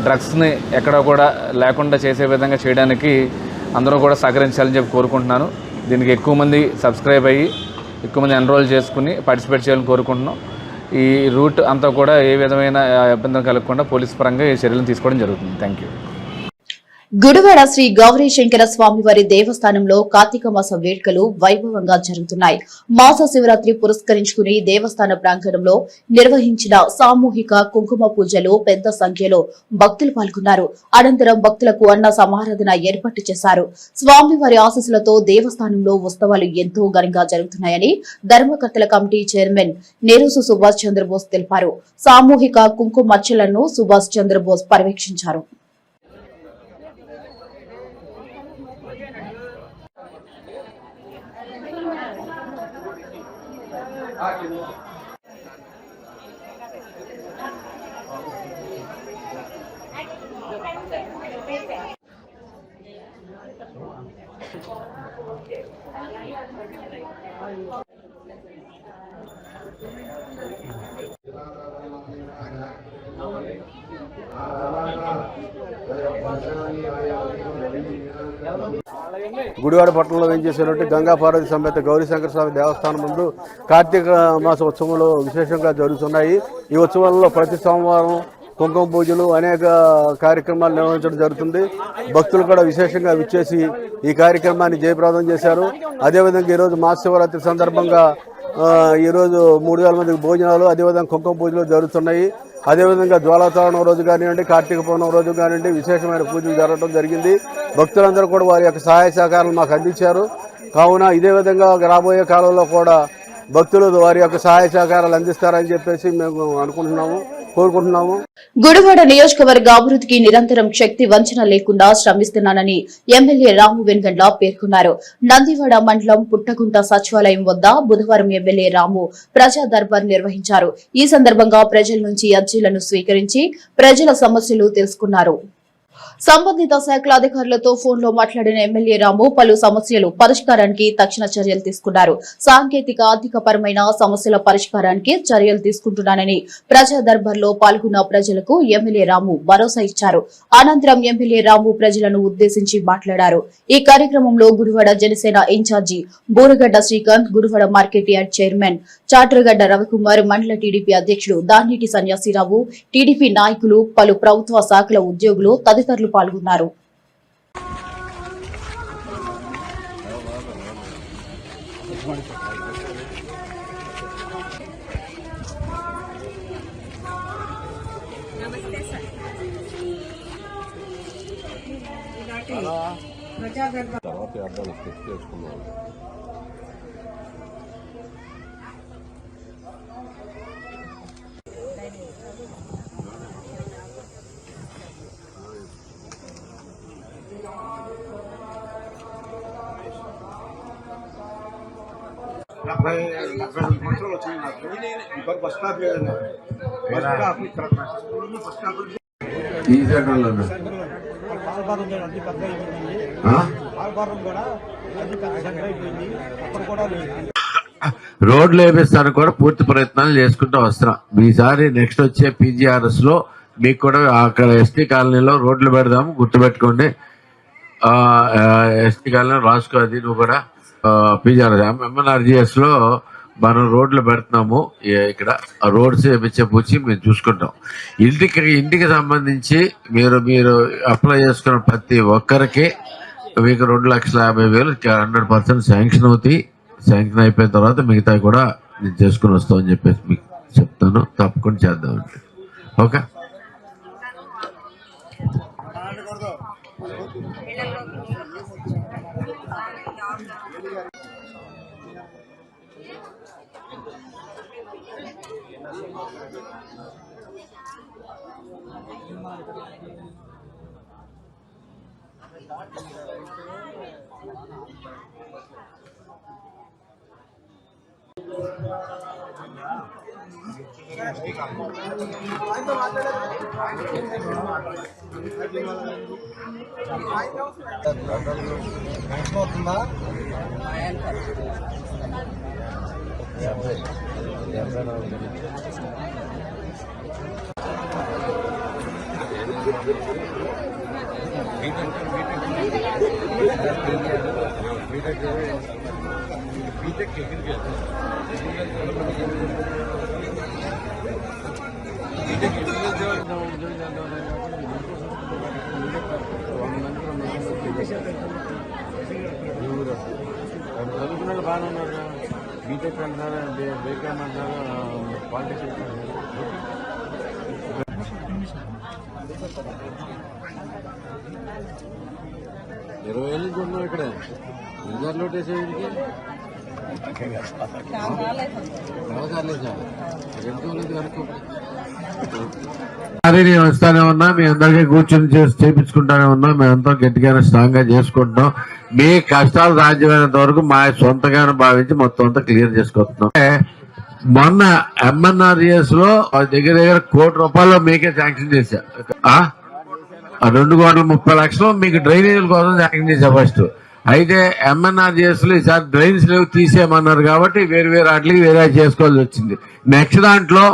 డ్రగ్స్ని ఎక్కడ కూడా లేకుండా చేసే విధంగా చేయడానికి అందరూ కూడా సహకరించాలని చెప్పి కోరుకుంటున్నాను. దీనికి ఎక్కువ మంది సబ్స్క్రైబ్ అయ్యి ఎక్కువ మంది ఎన్రోల్ చేసుకుని పార్టిసిపేట్ చేయాలని కోరుకుంటున్నాం. ఈ రూట్ అంతా కూడా ఏ విధమైన ఇబ్బందులు కలగకుండా పోలీస్ పరంగా ఈ చర్యలను తీసుకోవడం జరుగుతుంది. Thank you. గుడివాడ శ్రీ గౌరీ శంకర స్వామివారి దేవస్థానంలో కార్తీక మాస వేడుకలు వైభవంగా జరుగుతున్నాయి. మాస శివరాత్రి పురస్కరించుకుని దేవస్థాన ప్రాంగణంలో నిర్వహించిన సామూహిక కుంకుమ పూజలో పెద్ద సంఖ్యలో భక్తులు పాల్గొన్నారు. అనంతరం భక్తులకు అన్న సమారాధన ఏర్పాటు చేశారు. స్వామివారి ఆశీస్సులతో దేవస్థానంలో ఉత్సవాలు ఎంతో ఘనంగా జరుగుతున్నాయని ధర్మకర్తల కమిటీ చైర్మన్ నేరుసు సుభాష్ చంద్రబోస్ తెలిపారు. సామూహిక కుంకుమర్చలను సుభాష్ చంద్రబోస్ పర్యవేక్షించారు. గుడివాడ పట్టణంలో వేయించేసినటువంటి గంగా పార్వతి సమేత గౌరీ శంకర స్వామి దేవస్థానం ముందు కార్తీక మాస ఉత్సవాలు విశేషంగా జరుగుతున్నాయి. ఈ ఉత్సవాలలో ప్రతి సోమవారం కుంకుమ పూజలు అనేక కార్యక్రమాలు నిర్వహించడం జరుగుతుంది. భక్తులు కూడా విశేషంగా విచ్చేసి ఈ కార్యక్రమాన్ని జయప్రదం చేశారు. అదేవిధంగా ఈరోజు మహాశివరాత్రి సందర్భంగా ఈరోజు 3000 మందికి భోజనాలు, అదేవిధంగా కుంకుమ పూజలు జరుగుతున్నాయి. అదేవిధంగా జ్వాలాతోరణం రోజు కానివ్వండి, కార్తీక పౌర్ణమి రోజు కానివ్వండి విశేషమైన పూజలు జరగడం జరిగింది. భక్తులందరూ కూడా వారి యొక్క సహాయ సహకారాలు మాకు అందించారు. కావున ఇదే విధంగా రాబోయే కాలంలో కూడా భక్తులు వారి యొక్క సహాయ సహకారాలు అందిస్తారని చెప్పేసి మేము కోరుకుంటున్నాము. గుడివాడ నియోజకవర్గ అభివృద్ధికి నిరంతరం శక్తి వంచన లేకుండా శ్రమిస్తున్నానని ఎమ్మెల్యే రాము వెన్గండ్ల పేర్కొన్నారు. నందివాడ మండలం పుట్టగుంట సచివాలయం వద్ద బుధవారం ఎమ్మెల్యే రాము ప్రజా దర్బార్ నిర్వహించారు. ఈ సందర్భంగా ప్రజల నుంచి అర్జీలను స్వీకరించి ప్రజల సమస్యలు తెలుసుకున్నారు. సంబంధిత శాఖల అధికారులతో ఫోన్లో మాట్లాడిన ఎమ్మెల్యే రాము పలు సమస్యలు పరిష్కారానికి తక్షణ చర్యలు తీసుకున్నారు. సాంకేతిక ఆర్థిక పరమైన సమస్యల పరిష్కారానికి చర్యలు తీసుకుంటున్నానని ప్రజా దర్బార్లో పాల్గొన్న ప్రజలకు ఎమ్మెల్యే రాము భరోసా ఇచ్చారు. అనంతరం ఎమ్మెల్యే రాము ప్రజలను ఉద్దేశించి మాట్లాడారు. ఈ కార్యక్రమంలో Gudivada Janasena incharge Buragadda Srikanth, Gudivada market yard chairman Chatragadda Ravikumar, మండల టీడీపీ అధ్యక్షుడు దాన్నిటి సన్యాసిరావు, టీడీపీ నాయకులు, పలు ప్రభుత్వ శాఖల ఉద్యోగులు తదితరులు పాల్గొన్నారు. నమస్తే సార్. ఈ సెంటర్లో రోడ్లు వేపిస్తానికి కూడా పూర్తి ప్రయత్నాలు చేసుకుంటూ వస్తున్నాం. ఈసారి నెక్స్ట్ వచ్చే PGRS లో మీకు కూడా అక్కడ ఎస్టీ కాలనీలో రోడ్లు పెడదాము, గుర్తుపెట్టుకోండి. ఎస్టీ కాలనీలో రాసుకోవాలి. నువ్వు కూడా PGRS MNRGS లో మనం రోడ్లు పెడుతున్నాము. ఇక్కడ రోడ్స్ వేపించే పూచి మేము చూసుకుంటాం. ఇంటికి సంబంధించి మీరు అప్లై చేసుకున్న ప్రతి ఒక్కరికి మీకు 2,50,000 100% శాంక్షన్ అవుతాయి. శాంక్షన్ అయిపోయిన తర్వాత మిగతా కూడా నేను చేసుకుని వస్తామని చెప్పేసి మీకు చెప్తాను. తప్పకుండా చేద్దామండి. ఓకే. చదువుకున్న బాగానే ఉన్నారు. బీటెక్ అంటారా, బేకామ్ అంటారా, పాలిటెక్నిక్ అంటారా. 20 ఏళ్ళ నుంచి ఉన్నాం ఇక్కడ. రిజర్వ్ వేసేందుకు వస్తానే ఉన్నా. మీ అందరికీ కూర్చొని చేపించుకుంటానే ఉన్నా. మేమంతా గట్టిగానే స్ట్రాంగ్ గా చేసుకుంటున్నాం. మీ కష్టాలు రాజ్యమైనంత వరకు మా సొంతగానే భావించి మొత్తం అంతా క్లియర్ చేసుకుంటున్నాం. మొన్న MNRGS లో దగ్గర ₹1 కోటి మీకే శాంక్షన్ చేశా. 2,30,00,000 మీకు డ్రైనేజీల కోసం శాంక్షన్ చేశా ఫస్ట్. అయితే MNRGS లో ఈసారి డ్రైన్స్ లేవు తీసేయమన్నారు కాబట్టి వేరే వాటికి వేరే చేసుకోవాల్సి వచ్చింది. నెక్స్ట్ దాంట్లో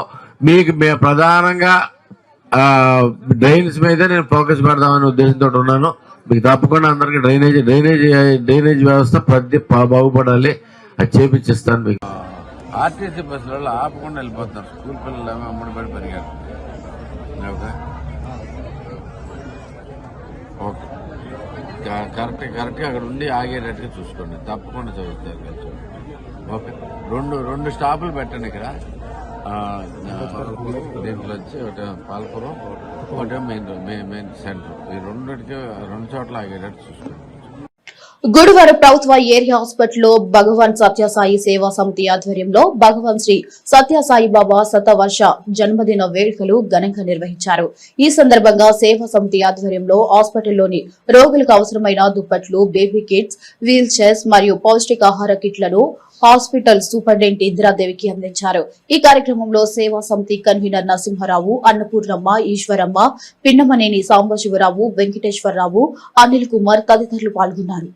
మీకు ప్రధానంగా డ్రైన్స్ మీద నేను ఫోకస్ పెడదామనే ఉద్దేశంతో ఉన్నాను. మీకు తప్పకుండా అందరికి డ్రైనేజ్ వ్యవస్థ బాగుపడాలి. అది చేపించిస్తాను. మీకు ఆర్టీసీ బస్సులలో ఆపకుండా వెళ్ళిపోతున్నారు. స్కూల్ పిల్లలు ఏమో అమ్మడి పడి పెరిగారు. ఓకే, కరెక్ట్గా అక్కడ ఉండి ఆగేటట్టుగా చూసుకోండి. తప్పకుండా చదువుతారు. ఓకే, రెండు స్టాపులు పెట్టండి ఇక్కడ. దీంట్లో వచ్చి ఒకటి పాలపురం, ఒకటి మెయిన్ సెంటర్. ఈ రెండు చోట్ల ఆగేటట్టు చూసుకోండి. గుడివాడ ప్రభుత్వ ఏరియా హాస్పిటల్లో భగవాన్ సత్యసాయి సేవా సమితి ఆధ్వర్యంలో భగవాన్ శ్రీ సత్యసాయి బాబా శతవర్ష జన్మదిన వేడుకలు ఘనంగా నిర్వహించారు. ఈ సందర్భంగా సేవా సమితి ఆధ్వర్యంలో హాస్పిటల్లోని రోగులకు అవసరమైన దుప్పట్లు, బేబీ కిట్స్, వీల్ చైర్స్ మరియు పౌష్టికాహార కిట్లను హాస్పిటల్ సూపరింటెండెంట్ ఇందిరాదేవికి అందించారు. ఈ కార్యక్రమంలో సేవా సమితి కన్వీనర్ నరసింహరావు, అన్నపూర్ణమ్మ, ఈశ్వరమ్మ, పిన్నమనేని సాంబశివరావు, వెంకటేశ్వరరావు, అనిల్ కుమార్ తదితరులు పాల్గొన్నారు.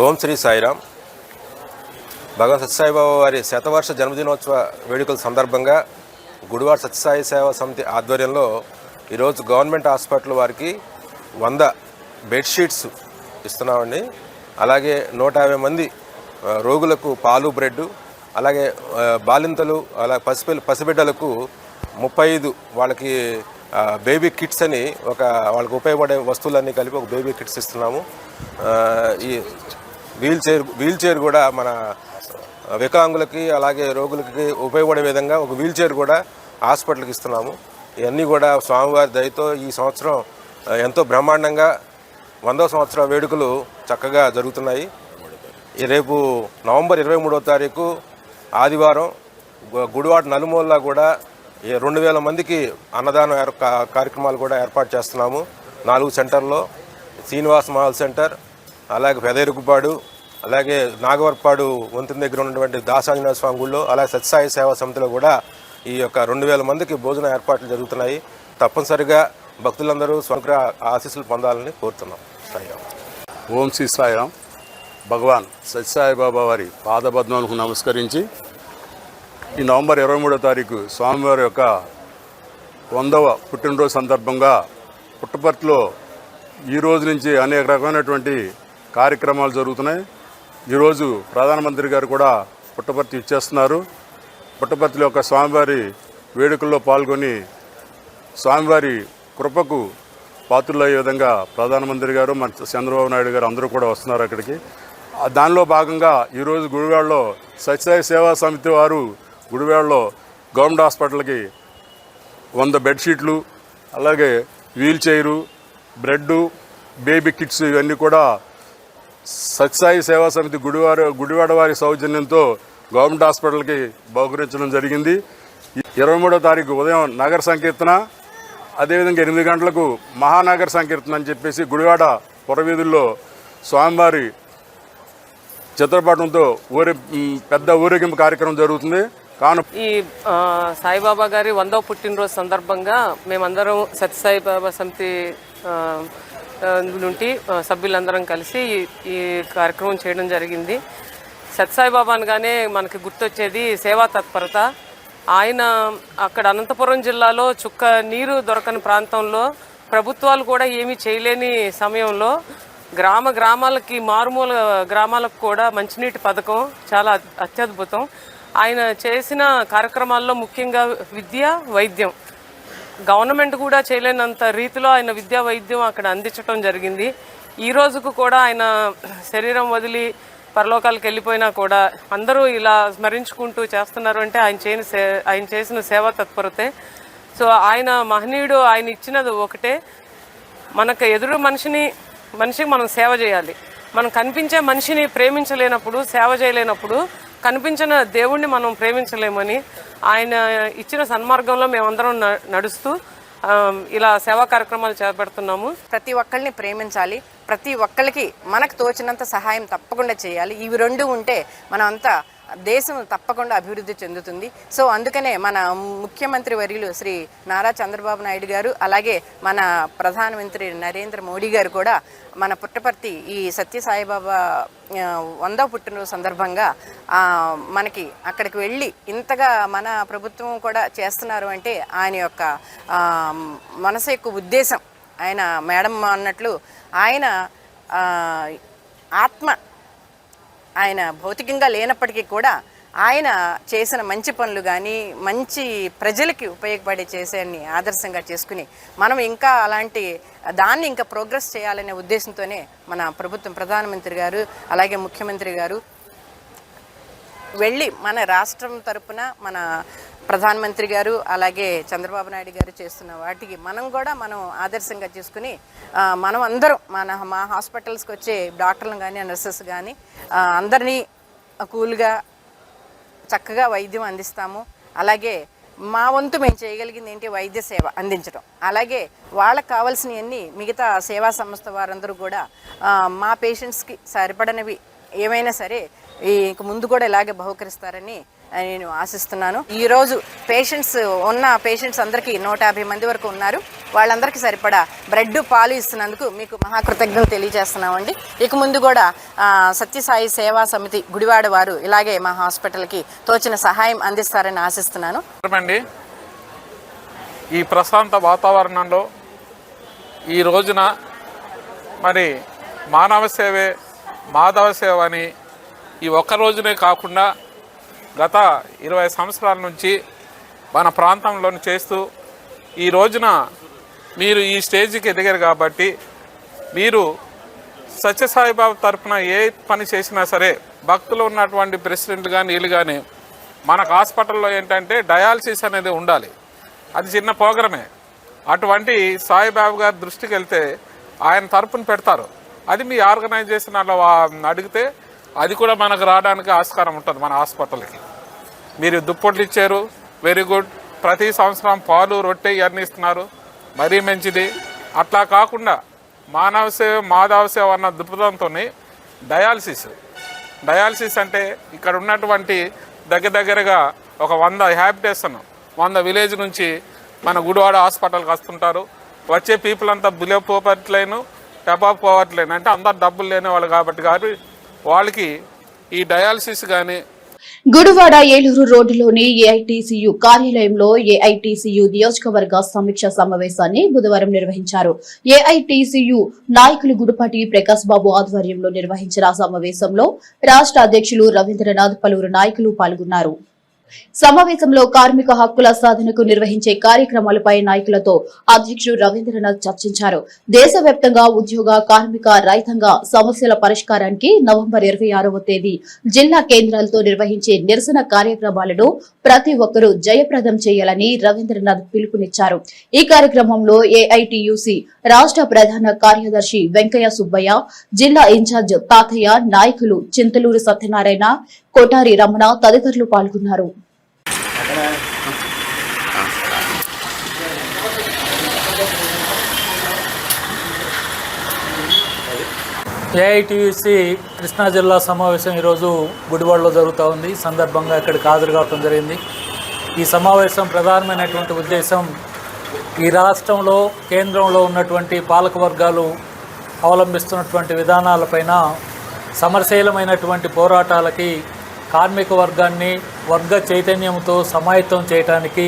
ఓం శ్రీ సాయిరామ్. భగవాన్ సత్యసాయిబాబా వారి శతవర్ష జన్మదినోత్సవ వేడుకల సందర్భంగా గుడివాడ సత్యసాయి సేవా సమితి ఆధ్వర్యంలో ఈరోజు గవర్నమెంట్ హాస్పిటల్ వారికి 100 బెడ్షీట్స్ ఇస్తున్నామండి. అలాగే 150 మంది రోగులకు పాలు, బ్రెడ్, అలాగే బాలింతలు, అలా పసిబిడ్డలకు 35 వాళ్ళకి బేబీ కిట్స్ అని వాళ్ళకి ఉపయోగపడే వస్తువులన్నీ కలిపి ఒక బేబీ కిట్స్ ఇస్తున్నాము. ఈ వీల్ చైర్ కూడా మన వికలాంగులకి అలాగే రోగులకి ఉపయోగపడే విధంగా ఒక వీల్ చైర్ కూడా హాస్పిటల్కి ఇస్తున్నాము. ఇవన్నీ కూడా స్వామివారి దయతో ఈ సంవత్సరం ఎంతో బ్రహ్మాండంగా 100వ సంవత్సర వేడుకలు చక్కగా జరుగుతున్నాయి. రేపు నవంబర్ 23వ తారీఖు ఆదివారం గుడివాడ నలుమూలలా కూడా 2000 మందికి అన్నదానం కార్యక్రమాలు కూడా ఏర్పాటు చేస్తున్నాము. 4 సెంటర్లో శ్రీనివాస మహల్ సెంటర్, అలాగే పెదేరుగుపాడు, అలాగే నాగవరపాడు వంతెన దగ్గర ఉన్నటువంటి దాసాంజనేయ స్వామి గుళ్ళో, అలాగే సత్యసాయి సేవా సమితిలో కూడా ఈ యొక్క 2000 మందికి భోజన ఏర్పాట్లు జరుగుతున్నాయి. తప్పనిసరిగా భక్తులందరూ స్వగ్రహ ఆశీస్సులు పొందాలని కోరుతున్నాం. సాయిరామ్. ఓం శ్రీ సాయిరామ్. భగవాన్ సత్యసాయిబాబా వారి పాదపద్మాలకు నమస్కరించి ఈ నవంబర్ 23వ తారీఖు స్వామివారి యొక్క 100వ పుట్టినరోజు సందర్భంగా పుట్టపర్తిలో ఈ రోజు నుంచి అనేక రకమైనటువంటి కార్యక్రమాలు జరుగుతున్నాయి. ఈరోజు ప్రధానమంత్రి గారు కూడా పుట్టపర్తి ఇచ్చేస్తున్నారు. పుట్టపర్తిలో యొక్క స్వామివారి వేడుకల్లో పాల్గొని స్వామివారి కృపకు పాత్రులయ్యే విధంగా ప్రధానమంత్రి గారు, మన చంద్రబాబు నాయుడు గారు అందరూ కూడా వస్తున్నారు అక్కడికి. దానిలో భాగంగా ఈరోజు గుడివాడలో సత్యసాయి సేవా సమితి వారు గుడివాడలో గవర్నమెంట్ హాస్పిటల్కి 100 బెడ్షీట్లు, అలాగే wheel chair, bread, baby kits ఇవన్నీ కూడా సత్యసాయి సేవా సమితి గుడివాడ వారి సౌజన్యంతో గవర్నమెంట్ హాస్పిటల్కి బహుకరించడం జరిగింది. 23వ తారీఖు ఉదయం నగర సంకీర్తన, అదేవిధంగా 8 గంటలకు మహానగర సంకీర్తన అని చెప్పేసి గుడివాడ పురవీధుల్లో స్వామివారి చిత్రపటంతో పెద్ద ఊరేగింపు కార్యక్రమం జరుగుతుంది. ఈ సాయిబాబా గారి 100వ పుట్టినరోజు సందర్భంగా మేమందరం సత్యసాయిబాబా సమితి నుండి సభ్యులందరం కలిసి ఈ కార్యక్రమం చేయడం జరిగింది. సత్యసాయిబాబా అనగానే మనకి గుర్తొచ్చేది సేవా తత్పరత. ఆయన అక్కడ అనంతపురం జిల్లాలో చుక్క నీరు దొరకని ప్రాంతంలో ప్రభుత్వాలు కూడా ఏమీ చేయలేని సమయంలో గ్రామాలకి, మారుమూల గ్రామాలకు కూడా మంచినీటి పథకం చాలా అత్యద్భుతం. ఆయన చేసిన కార్యక్రమాల్లో ముఖ్యంగా విద్య, వైద్యం, గవర్నమెంట్ కూడా చేయలేనంత రీతిలో ఆయన విద్యా వైద్యం అక్కడ అందించడం జరిగింది. ఈ రోజుకు కూడా ఆయన శరీరం వదిలి పరలోకాలకు వెళ్ళిపోయినా కూడా అందరూ ఇలా స్మరించుకుంటూ చేస్తున్నారు అంటే ఆయన చేసిన సేవా తత్పరతే. సో ఆయన మహనీయుడు. ఆయన ఇచ్చినది ఒకటే, మనకు ఎదురు మనిషికి మనం సేవ చేయాలి. మనం కనిపించే మనిషిని ప్రేమించలేనప్పుడు, సేవ చేయలేనప్పుడు కనిపించిన దేవుణ్ణి మనం ప్రేమించలేమని ఆయన ఇచ్చిన సన్మార్గంలో మేమందరం నడుస్తూ ఇలా సేవా కార్యక్రమాలు చేపడుతున్నాము. ప్రతి ఒక్కరిని ప్రేమించాలి, ప్రతి ఒక్కరికి మనకు తోచినంత సహాయం తప్పకుండా చేయాలి. ఇవి రెండు ఉంటే మనం అంతా దేశం తప్పకుండా అభివృద్ధి చెందుతుంది. సో అందుకనే మన ముఖ్యమంత్రి వర్యులు శ్రీ నారా చంద్రబాబు నాయుడు గారు, అలాగే మన ప్రధానమంత్రి నరేంద్ర మోడీ గారు కూడా మన పుట్టపర్తి ఈ సత్యసాయిబాబా 100వ పుట్టినరోజు సందర్భంగా మనకి అక్కడికి వెళ్ళి ఇంతగా మన ప్రభుత్వం కూడా చేస్తున్నారు అంటే ఆయన యొక్క మనసు యొక్క ఉద్దేశం. ఆయన మేడం అన్నట్లు ఆయన ఆత్మ, ఆయన భౌతికంగా లేనప్పటికీ కూడా ఆయన చేసిన మంచి పనులు కానీ మంచి ప్రజలకి ఉపయోగపడే చేసేని ఆదర్శంగా చేసుకుని మనం ఇంకా అలాంటి దాన్ని ఇంకా ప్రోగ్రెస్ చేయాలనే ఉద్దేశంతోనే మన ప్రభుత్వం, ప్రధానమంత్రి గారు అలాగే ముఖ్యమంత్రి గారు వెళ్ళి మన రాష్ట్రం తరపున మన ప్రధానమంత్రి గారు అలాగే చంద్రబాబు నాయుడు గారు చేస్తున్న వాటికి మనం ఆదర్శంగా చేసుకుని మనం అందరం మా హాస్పిటల్స్కి వచ్చే డాక్టర్లు కానీ, నర్సెస్ కానీ అందరినీ కూల్గా చక్కగా వైద్యం అందిస్తాము. అలాగే మా వంతు మేము చేయగలిగింది ఏంటి, వైద్య సేవ అందించడం. అలాగే వాళ్ళకి కావాల్సినవన్నీ మిగతా సేవా సంస్థ వారందరూ కూడా మా పేషెంట్స్కి సరిపడనివి ఏమైనా సరే ఇంక ముందు కూడా ఇలాగే బహుకరిస్తారని నేను ఆశిస్తున్నాను. ఈరోజు పేషెంట్స్ అందరికీ 150 మంది వరకు ఉన్నారు. వాళ్ళందరికీ సరిపడా బ్రెడ్ పాలు ఇస్తున్నందుకు మీకు మహాకృతజ్ఞతలు తెలియజేస్తున్నామండి. ఇక ముందు కూడా సత్యసాయి సేవా సమితి గుడివాడ వారు ఇలాగే మా హాస్పిటల్కి తోచిన సహాయం అందిస్తారని ఆశిస్తున్నాను. ఈ ప్రశాంత వాతావరణంలో ఈ రోజున మరి మానవ సేవే మాధవ సేవ అని ఈ ఒక్క రోజునే కాకుండా గత 20 సంవత్సరాల నుంచి మన ప్రాంతంలో చేస్తూ ఈ రోజున మీరు ఈ స్టేజ్కి ఎదిగారు కాబట్టి మీరు సత్యసాయిబాబు తరఫున ఏ పని చేసినా సరే భక్తులు ఉన్నటువంటి ప్రెసిడెంట్ కానీ వీళ్ళు కానీ మనకు హాస్పిటల్లో ఏంటంటే డయాలసిస్ అనేది ఉండాలి. అది చిన్న ప్రోగ్రామే. అటువంటి సాయిబాబు గారి దృష్టికి వెళ్తే ఆయన తరపున పెడతారు. అది మీ ఆర్గనైజేషన్ అలా అడిగితే అది కూడా మనకు రావడానికి ఆస్కారం ఉంటుంది మన హాస్పిటల్కి. మీరు దుప్పట్లు ఇచ్చారు, వెరీ గుడ్. ప్రతి సంవత్సరం పాలు రొట్టె ఇవన్నీ ఇస్తున్నారు, మరీ మంచిది. అట్లా కాకుండా మానవ సేవ మాధవ సేవ అన్న దృక్పథంతో డయాలసిస్ అంటే ఇక్కడ ఉన్నటువంటి దగ్గరగా ఒక 100 హ్యాబిటేషన్ 100 విలేజ్ నుంచి మన గుడివాడ హాస్పిటల్కి వస్తుంటారు. వచ్చే పీపుల్ అంతా below poverty line, above poverty line, అంటే అందరు డబ్బులు లేని వాళ్ళు కాబట్టి వాళ్ళకి ఈ డయాలసిస్ కానీ. గుడివాడ ఏలూరు రోడ్డులోని ఏఐటీసీయూ కార్యాలయంలో ఏఐటీసీయూ నియోజకవర్గ సమీక్ష సమావేశాన్ని బుధవారం నిర్వహించారు. ఏఐటీసీయూ నాయకులు గుడిపాటి ప్రకాశ్ బాబు ఆధ్వర్యంలో నిర్వహించిన సమావేశంలో రాష్ట్ర అధ్యక్షులు రవీంద్రనాథ్, పలువురు నాయకులు పాల్గొన్నారు. సమావేశంలో కార్మిక హక్కుల సాధనకు నిర్వహించే కార్యక్రమాలపై నాయకులతో అధ్యక్షుడు రవీంద్రనాథ్ చర్చించారు. దేశవ్యాప్తంగా ఉద్యోగ, కార్మిక, రైతాంగ సమస్యల పరిష్కారానికి నవంబర్ 26వ తేదీ జిల్లా కేంద్రాలతో నిర్వహించే నిరసన కార్యక్రమాలను ప్రతి ఒక్కరూ జయప్రదం చేయాలని రవీంద్రనాథ్ పిలుపునిచ్చారు. ఈ కార్యక్రమంలో ఏఐటీయూసీ రాష్ట్ర ప్రధాన కార్యదర్శి వెంకయ్య సుబ్బయ్య, జిల్లా ఇన్ఛార్జ్ తాతయ్య, నాయకులు చింతలూరు సత్యనారాయణ, కోటారి రమణ తదితరులు పాల్గొన్నారు. ఏఐటీయూసీ కృష్ణా జిల్లా సమావేశం ఈరోజు గుడివాడలో జరుగుతూ ఉంది. ఈ సందర్భంగా ఇక్కడికి హాజరు కావడం జరిగింది. ఈ సమావేశం ప్రధానమైనటువంటి ఉద్దేశం ఈ రాష్ట్రంలో కేంద్రంలో ఉన్నటువంటి పాలక వర్గాలు అవలంబిస్తున్నటువంటి విధానాలపైన సమరశీలమైనటువంటి పోరాటాలకి కార్మిక వర్గాన్ని వర్గ చైతన్యంతో సమాయత్తం చేయడానికి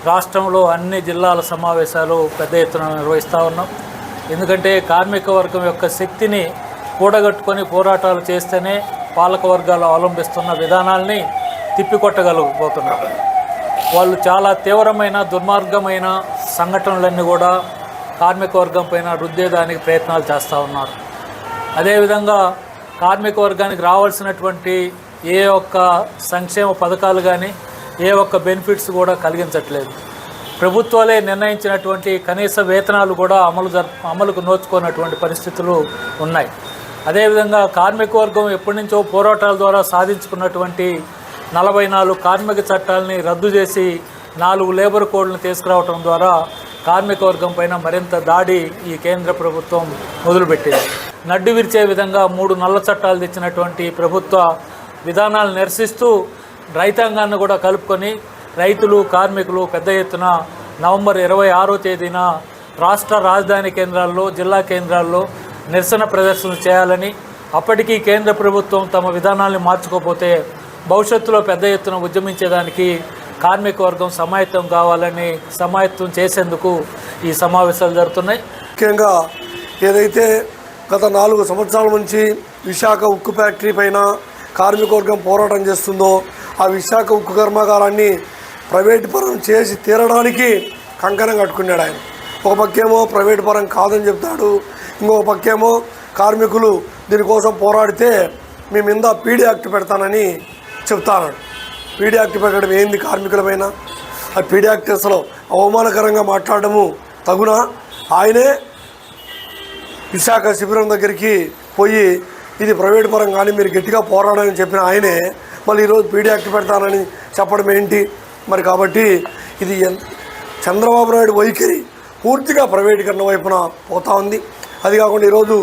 రాష్ట్రంలో అన్ని జిల్లాల సమావేశాలు పెద్ద ఎత్తున నిర్వహిస్తూ ఉన్నాం. ఎందుకంటే కార్మిక వర్గం యొక్క శక్తిని కూడగట్టుకొని పోరాటాలు చేస్తేనే పాలక వర్గాలు అవలంబిస్తున్న విధానాల్ని తిప్పికొట్టగలిగిపోతున్నారు. వాళ్ళు చాలా తీవ్రమైన దుర్మార్గమైన సంఘటనలన్నీ కూడా కార్మిక వర్గం పైన రుద్దేదానికి ప్రయత్నాలు చేస్తూ ఉన్నారు. అదేవిధంగా కార్మిక వర్గానికి రావాల్సినటువంటి ఏ ఒక్క సంక్షేమ పథకాలు కానీ ఏ ఒక్క బెనిఫిట్స్ కూడా కలిగించట్లేదు. ప్రభుత్వాలే నిర్ణయించినటువంటి కనీస వేతనాలు కూడా అమలుకు నోచుకున్నటువంటి పరిస్థితులు ఉన్నాయి. అదేవిధంగా కార్మిక వర్గం ఎప్పటి నుంచో పోరాటాల ద్వారా సాధించుకున్నటువంటి 44 కార్మిక చట్టాలని రద్దు చేసి 4 లేబర్ కోడ్లను తీసుకురావడం ద్వారా కార్మిక వర్గం పైన మరింత దాడి ఈ కేంద్ర ప్రభుత్వం మొదలుపెట్టింది. నడ్డు విరిచే విధంగా 3 నల్ల చట్టాలు తెచ్చినటువంటి ప్రభుత్వ విధానాలను నిరసిస్తూ రైతాంగాన్ని కూడా కలుపుకొని రైతులు, కార్మికులు పెద్ద ఎత్తున నవంబర్ 26వ తేదీన రాష్ట్ర రాజధాని కేంద్రాల్లో, జిల్లా కేంద్రాల్లో నిరసన ప్రదర్శనలు చేయాలని, అప్పటికీ కేంద్ర ప్రభుత్వం తమ విధానాలను మార్చుకోకపోతే భవిష్యత్తులో పెద్ద ఎత్తున ఉద్యమించేదానికి కార్మిక వర్గం సమాయత్తం కావాలని సమాయత్తం చేసేందుకు ఈ సమావేశాలు జరుగుతున్నాయి. ముఖ్యంగా ఏదైతే గత 4 సంవత్సరాల నుంచి విశాఖ ఉక్కు ఫ్యాక్టరీ పైన కార్మిక వర్గం పోరాటం చేస్తుందో ఆ విశాఖ ఉక్కు కర్మాగారాన్ని ప్రైవేటు పరం చేసి తీరడానికి కంకణం కట్టుకున్నాడు ఆయన. ఒక పక్కేమో ప్రైవేటు పరం కాదని చెప్తాడు, ఇంకొక పక్కేమో కార్మికులు దీనికోసం పోరాడితే మీ మీద పీడీ యాక్ట్ పెడతానని చెప్తాను. పీడీ యాక్ట్ పెట్టడం ఏంది కార్మికులపైన? ఆ పీడీ యాక్ట్ అసలు అవమానకరంగా మాట్లాడము తగునా? ఆయనే విశాఖ శిబిరం దగ్గరికి పోయి ఇది ప్రైవేటు పరం కానీ మీరు గట్టిగా పోరాడని చెప్పిన ఆయనే మళ్ళీ ఈరోజు పీడీ యాక్ట్ పెడతానని చెప్పడం ఏంటి మరి? కాబట్టి ఇది చంద్రబాబు నాయుడు వైఖరి పూర్తిగా ప్రైవేటీకరణ వైపున పోతా ఉంది. అది కాకుండా ఈరోజు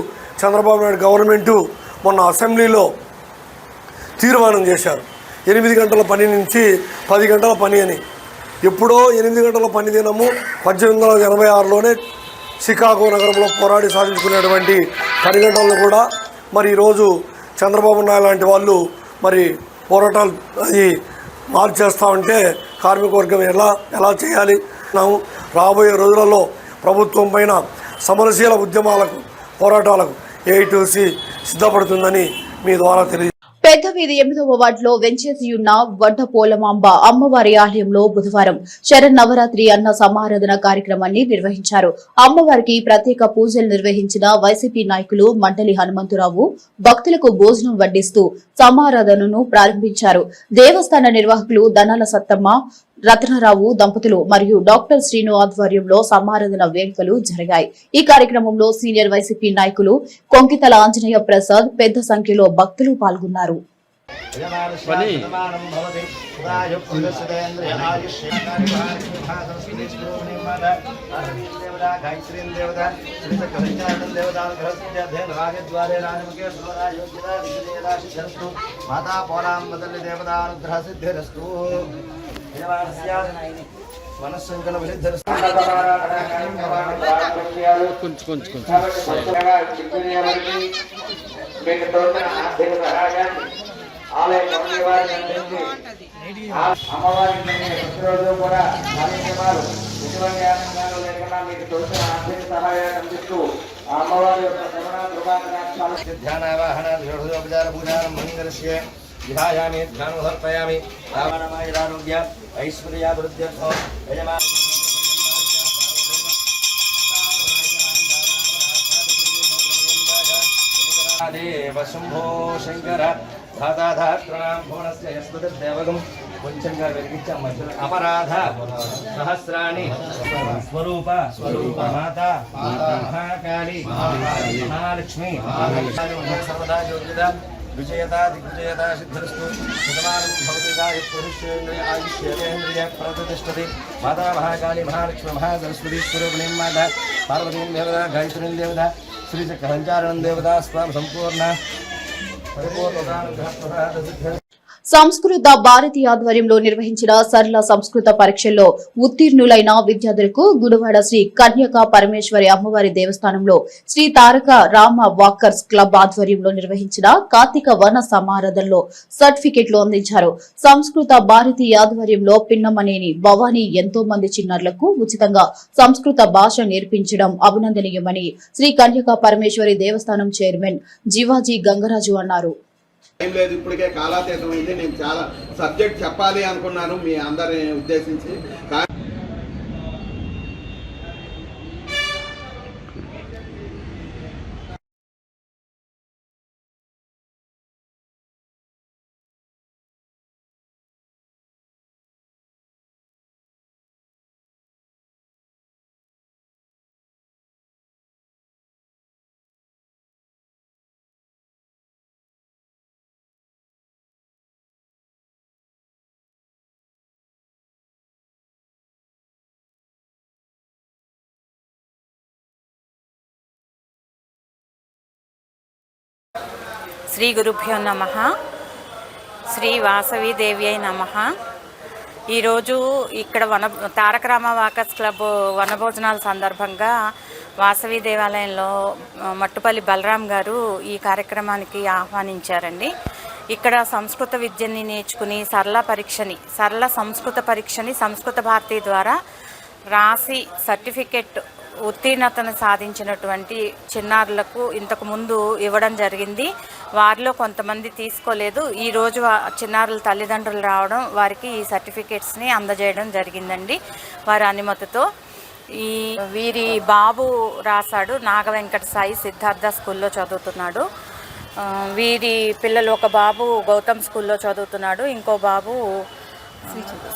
చంద్రబాబు నాయుడు గవర్నమెంటు మొన్న అసెంబ్లీలో తీర్మానం చేశారు. 8 గంటల పని నుంచి 10 గంటల పని అని. ఎప్పుడో 8 గంటల పని దినము 1886లోనే షికాగో నగరంలో పోరాడి సాధించుకునేటువంటి 10 గంటలను కూడా మరి ఈరోజు చంద్రబాబు నాయుడు లాంటి వాళ్ళు మరి పోరాటాలు అది మార్చేస్తూ ఉంటే కార్మిక వర్గం ఎలా చేయాలి? రాబోయే రోజులలో ప్రభుత్వం పైన సమరశీల ఉద్యమాలకు పోరాటాలకు ఏఐటీసీ సిద్ధపడుతుందని మీ ద్వారా తెలియజేస్తాను. పెద్దవీధి 8వ వార్డులో వెంచేసియున్న వడ్డ పోలమాంబ అమ్మవారి ఆలయంలో బుధవారం శరన్నవరాత్రి అన్న సమారాధన కార్యక్రమాన్ని నిర్వహించారు. అమ్మవారికి ప్రత్యేక పూజలు నిర్వహించిన వైసీపీ నాయకులు మండలి హనుమంతరావు భక్తులకు భోజనం వడ్డిస్తూ సమారాధనను ప్రారంభించారు. దేవస్థాన నిర్వాహకులు దనాల సత్తమ్మ, రత్నరావు దంపతులు మరియు డాక్టర్ శ్రీను ఆధ్వర్యంలో సమారాధన వేడుకలు జరిగాయి. ఈ కార్యక్రమంలో సీనియర్ వైసీపీ నాయకులు కొంకితల ఆంజనేయ ప్రసాద్ పెద్ద సంఖ్యలో భక్తులు పాల్గొన్నారు. విధాయామి ధ్యానం సమర్పయామి రామాయణారోగ్య ఐశ్వర్యాభివృద్ధ్యర్థం దేవ శంభో శంకర ధాతాధాత్రణాం భువనస్య యస్మదేవగం కొంచెంగా వెలిగించాం మధ్యలో అపరాధ సహస్రాణి స్వరూప మాత మహాకాళి మహాలక్ష్మి సర్వదా యోగ్యత విజయత దిగ్విజయత సిద్ధిరస్తు శతమానం భవతిగా పురుషేంద్రియ ఆయుష్యేంద్రియ ప్రతిష్టతి మాతా మహాకాళి మహాలక్ష్మి మహాసరస్వతి స్వరూపిణీం మాత పార్వతీం దేవత గాయత్రీం దేవత శ్రీచక్రసంచారణం దేవత స్వామి సంపూర్ణ పరిపూర్ణ సంస్కృత భారతి ఆధ్వర్యంలో నిర్వహించిన సరళ సంస్కృత పరీక్షల్లో ఉత్తీర్ణులైన విద్యార్థులకు గుడివాడ శ్రీ కన్యకా పరమేశ్వరి అమ్మవారి దేవస్థానంలో శ్రీ తారక రామ వాకర్స్ క్లబ్ ఆధ్వర్యంలో నిర్వహించిన కార్తీక వన సమారాధనలో సర్టిఫికెట్లు అందించారు. సంస్కృత భారతి ఆధ్వర్యంలో పిన్నమనేని భవానీ ఎంతో మంది చిన్నారులకు ఉచితంగా సంస్కృత భాష నేర్పించడం అభినందనీయమని శ్రీ కన్యకా పరమేశ్వరి దేవస్థానం చైర్మన్ జీవాజీ గంగరాజు అన్నారు. ఏం లేదు, ఇప్పటికే కాలాతీతం అయింది. నేను చాలా సబ్జెక్ట్ చెప్పాలి అనుకున్నాను మీ అందరిని ఉద్దేశించి. శ్రీ గురుభ్యో నమః. శ్రీ వాసవి దేవ్యై నమః. ఈరోజు ఇక్కడ తారక రామ వాకర్స్ క్లబ్ వనభోజనాల సందర్భంగా వాసవి దేవాలయంలో మట్టుపల్లి బలరాం గారు ఈ కార్యక్రమానికి ఆహ్వానించారండి. ఇక్కడ సంస్కృత విద్యని నేర్చుకుని సరళ సంస్కృత పరీక్షని సంస్కృత భారతి ద్వారా రాసి సర్టిఫికెట్ ఉత్తీర్ణతను సాధించినటువంటి చిన్నారులకు ఇంతకు ముందు ఇవ్వడం జరిగింది. వారిలో కొంతమంది తీసుకోలేదు. ఈరోజు చిన్నారుల తల్లిదండ్రులు రావడం వారికి ఈ సర్టిఫికేట్స్ని అందజేయడం జరిగిందండి వారి అనుమతితో. వీరి బాబు రాశాడు, నాగ వెంకట సాయి సిద్ధార్థ స్కూల్లో చదువుతున్నాడు. వీరి పిల్లలు ఒక బాబు గౌతమ్ స్కూల్లో చదువుతున్నాడు, ఇంకో బాబు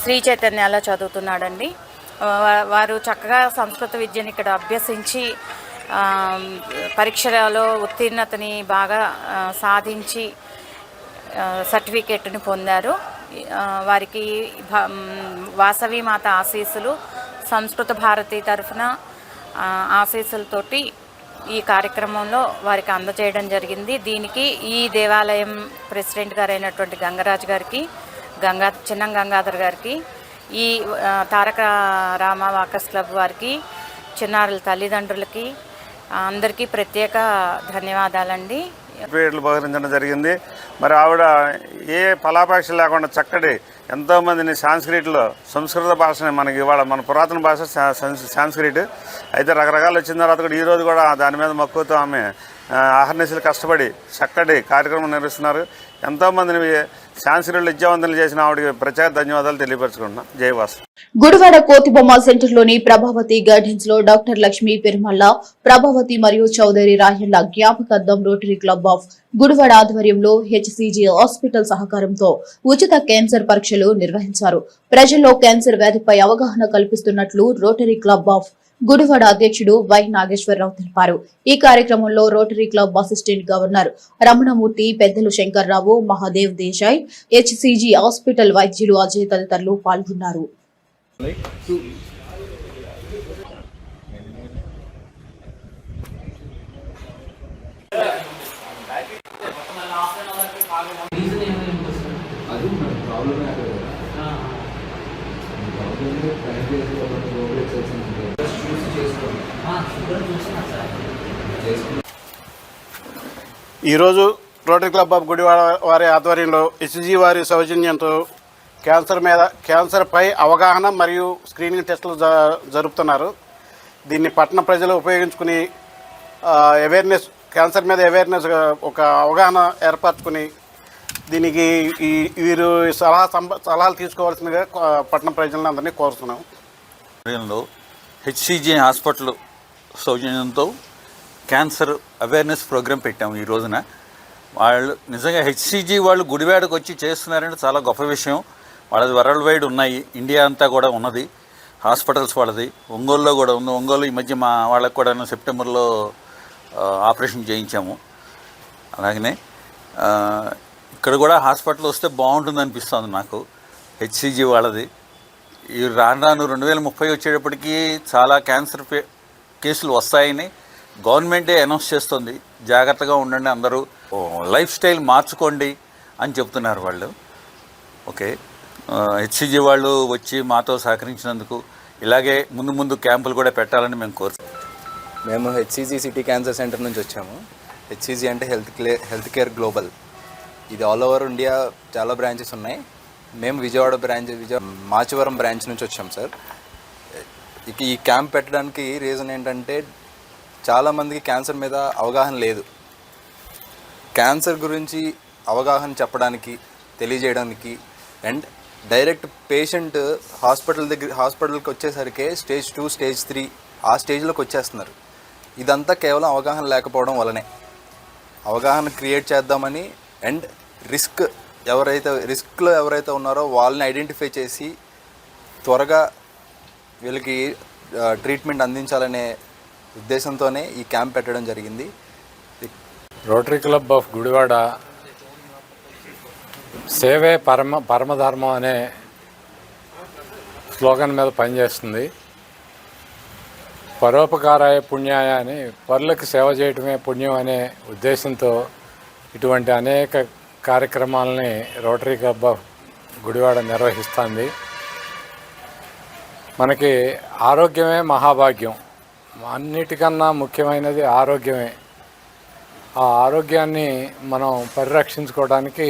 శ్రీ చైతన్యాలో చదువుతున్నాడండి. వారు చక్కగా సంస్కృత విద్యను ఇక్కడ అభ్యసించి పరీక్షలలో ఉత్తీర్ణతని బాగా సాధించి సర్టిఫికేట్ని పొందారు. వారికి వాసవి మాత ఆశీస్సులు, సంస్కృత భారతి తరఫున ఆశీస్సులతోటి ఈ కార్యక్రమంలో వారికి అందజేయడం జరిగింది. దీనికి ఈ దేవాలయం ప్రెసిడెంట్ గారైనటువంటి గంగరాజు గారికి, చిన్నం గంగాధర్ గారికి, ఈ తారక రామ వాకర్స్ క్లబ్ వారికి, చిన్నారుల తల్లిదండ్రులకి అందరికీ ప్రత్యేక ధన్యవాదాలండి. పేర్లు బహిరించడం జరిగింది. మరి ఆవిడ ఏ ఫలాపేక్ష లేకుండా చక్కటి ఎంతోమందిని సంస్కృత భాషని మనకి ఇవాళ మన పురాతన భాష సాంస్క్రిట్ అయితే రకరకాలు వచ్చిన తర్వాత కూడా ఈరోజు కూడా దాని మీద మక్కువతో ఆమె అహర్నిశలు కష్టపడి చక్కటి కార్యక్రమం నిర్వహిస్తున్నారు. ఎంతోమందిని సాంస్కృతిలో విద్యావంతులు చేసిన ఆవిడకి ప్రత్యేక ధన్యవాదాలు తెలియపరచుకుంటున్నాం. జయవాస్. గుడివాడ కోతిబొమ్మ సెంటర్లోని ప్రభావతి గార్డెన్స్ లో డాక్టర్ లక్ష్మీ పెరుమల్ల, ప్రభావతి మరియు చౌదరి రాయళ్ల జ్ఞాపకార్థం రోటరీ క్లబ్ ఆఫ్ గుడివాడ ఆధ్వర్యంలో హెచ్సిజి హాస్పిటల్ సహకారంతో ఉచిత క్యాన్సర్ పరీక్షలు నిర్వహించారు. ప్రజల్లో క్యాన్సర్ వ్యాధిపై అవగాహన కల్పిస్తున్నట్లు రోటరీ క్లబ్ ఆఫ్ గుడివాడ అధ్యక్షుడు వై నాగేశ్వరరావు తెలిపారు. ఈ కార్యక్రమంలో rotary club assistant governor Ramanamurthy, పెద్దలు శంకర్రావు, మహాదేవ్ దేశాయ్, హెచ్సిజి హాస్పిటల్ వైద్యులు అజయ్ తదితరులు పాల్గొన్నారు. ఈరోజు రోటరీ క్లబ్ ఆఫ్ గుడివాడ వారి ఆధ్వర్యంలో హెచ్సిజి వారి సౌజన్యంతో క్యాన్సర్పై అవగాహన మరియు స్క్రీనింగ్ టెస్టులు జరుపుతున్నారు. దీన్ని పట్టణ ప్రజలు ఉపయోగించుకుని క్యాన్సర్ మీద అవేర్నెస్ ఒక అవగాహన ఏర్పరచుకుని దీనికి వీరు సలహాలు తీసుకోవాల్సిందిగా పట్టణ ప్రజలను అందరినీ కోరుతున్నాం. హెచ్సిజి హాస్పిటల్ సౌజన్యంతో క్యాన్సర్ అవేర్నెస్ ప్రోగ్రాం పెట్టాము. ఈ రోజున వాళ్ళు నిజంగా హెచ్సిజి వాళ్ళు గుడివాడకు వచ్చి చేస్తున్నారంటే చాలా గొప్ప విషయం. వాళ్ళది వరల్డ్ వైడ్ ఉన్నాయి, ఇండియా అంతా కూడా ఉన్నది హాస్పిటల్స్ వాళ్ళది. ఒంగోలులో కూడా ఉంది. ఒంగోలు ఈ మధ్య మా వాళ్ళకు కూడా సెప్టెంబర్లో ఆపరేషన్ చేయించాము. అలాగనే ఇక్కడ కూడా హాస్పిటల్ వస్తే బాగుంటుంది అనిపిస్తుంది నాకు. హెచ్సిజి వాళ్ళది ఈ రాను 2030 వచ్చేటప్పటికి చాలా క్యాన్సర్ కేసులు వస్తాయని గవర్నమెంటే అనౌన్స్ చేస్తుంది. జాగ్రత్తగా ఉండండి, అందరూ లైఫ్ స్టైల్ మార్చుకోండి అని చెప్తున్నారు వాళ్ళు. ఓకే, హెచ్సిజి వాళ్ళు వచ్చి మాతో సహకరించినందుకు ఇలాగే ముందు క్యాంపులు కూడా పెట్టాలని మేము కోరుతున్నాం. మేము హెచ్సిజి సిటీ క్యాన్సర్ సెంటర్ నుంచి వచ్చాము. హెచ్సిజి అంటే హెల్త్ కేర్ గ్లోబల్. ఇది ఆల్ ఓవర్ ఇండియా చాలా బ్రాంచెస్ ఉన్నాయి. మేము విజయవాడ మాచవరం బ్రాంచ్ నుంచి వచ్చాం సార్. ఈ క్యాంప్ పెట్టడానికి రీజన్ ఏంటంటే చాలామందికి క్యాన్సర్ మీద అవగాహన లేదు. క్యాన్సర్ గురించి అవగాహన చెప్పడానికి, తెలియజేయడానికి అండ్ డైరెక్ట్ పేషెంట్ హాస్పిటల్కి వచ్చేసరికి స్టేజ్ 2, స్టేజ్ 3 ఆ స్టేజ్లోకి వచ్చేస్తున్నారు. ఇదంతా కేవలం అవగాహన లేకపోవడం వల్లనే. అవగాహన క్రియేట్ చేద్దామని అండ్ రిస్క్లో ఎవరైతే ఉన్నారో వాళ్ళని ఐడెంటిఫై చేసి త్వరగా వీళ్ళకి ట్రీట్మెంట్ అందించాలనే ఉద్దేశంతోనే ఈ క్యాంప్ పెట్టడం జరిగింది. రోటరీ క్లబ్ ఆఫ్ గుడివాడ సేవే పరమధర్మం అనే స్లోగన్ మీద పనిచేస్తుంది. పరోపకారాయ పుణ్యాయ అని, పరులకు సేవ చేయటమే పుణ్యం అనే ఉద్దేశంతో ఇటువంటి అనేక కార్యక్రమాలని రోటరీ క్లబ్ ఆఫ్ గుడివాడ నిర్వహిస్తుంది. మనకి ఆరోగ్యమే మహాభాగ్యం. అన్నిటికన్నా ముఖ్యమైనది ఆరోగ్యమే. ఆ ఆరోగ్యాన్ని మనం పరిరక్షించుకోవడానికి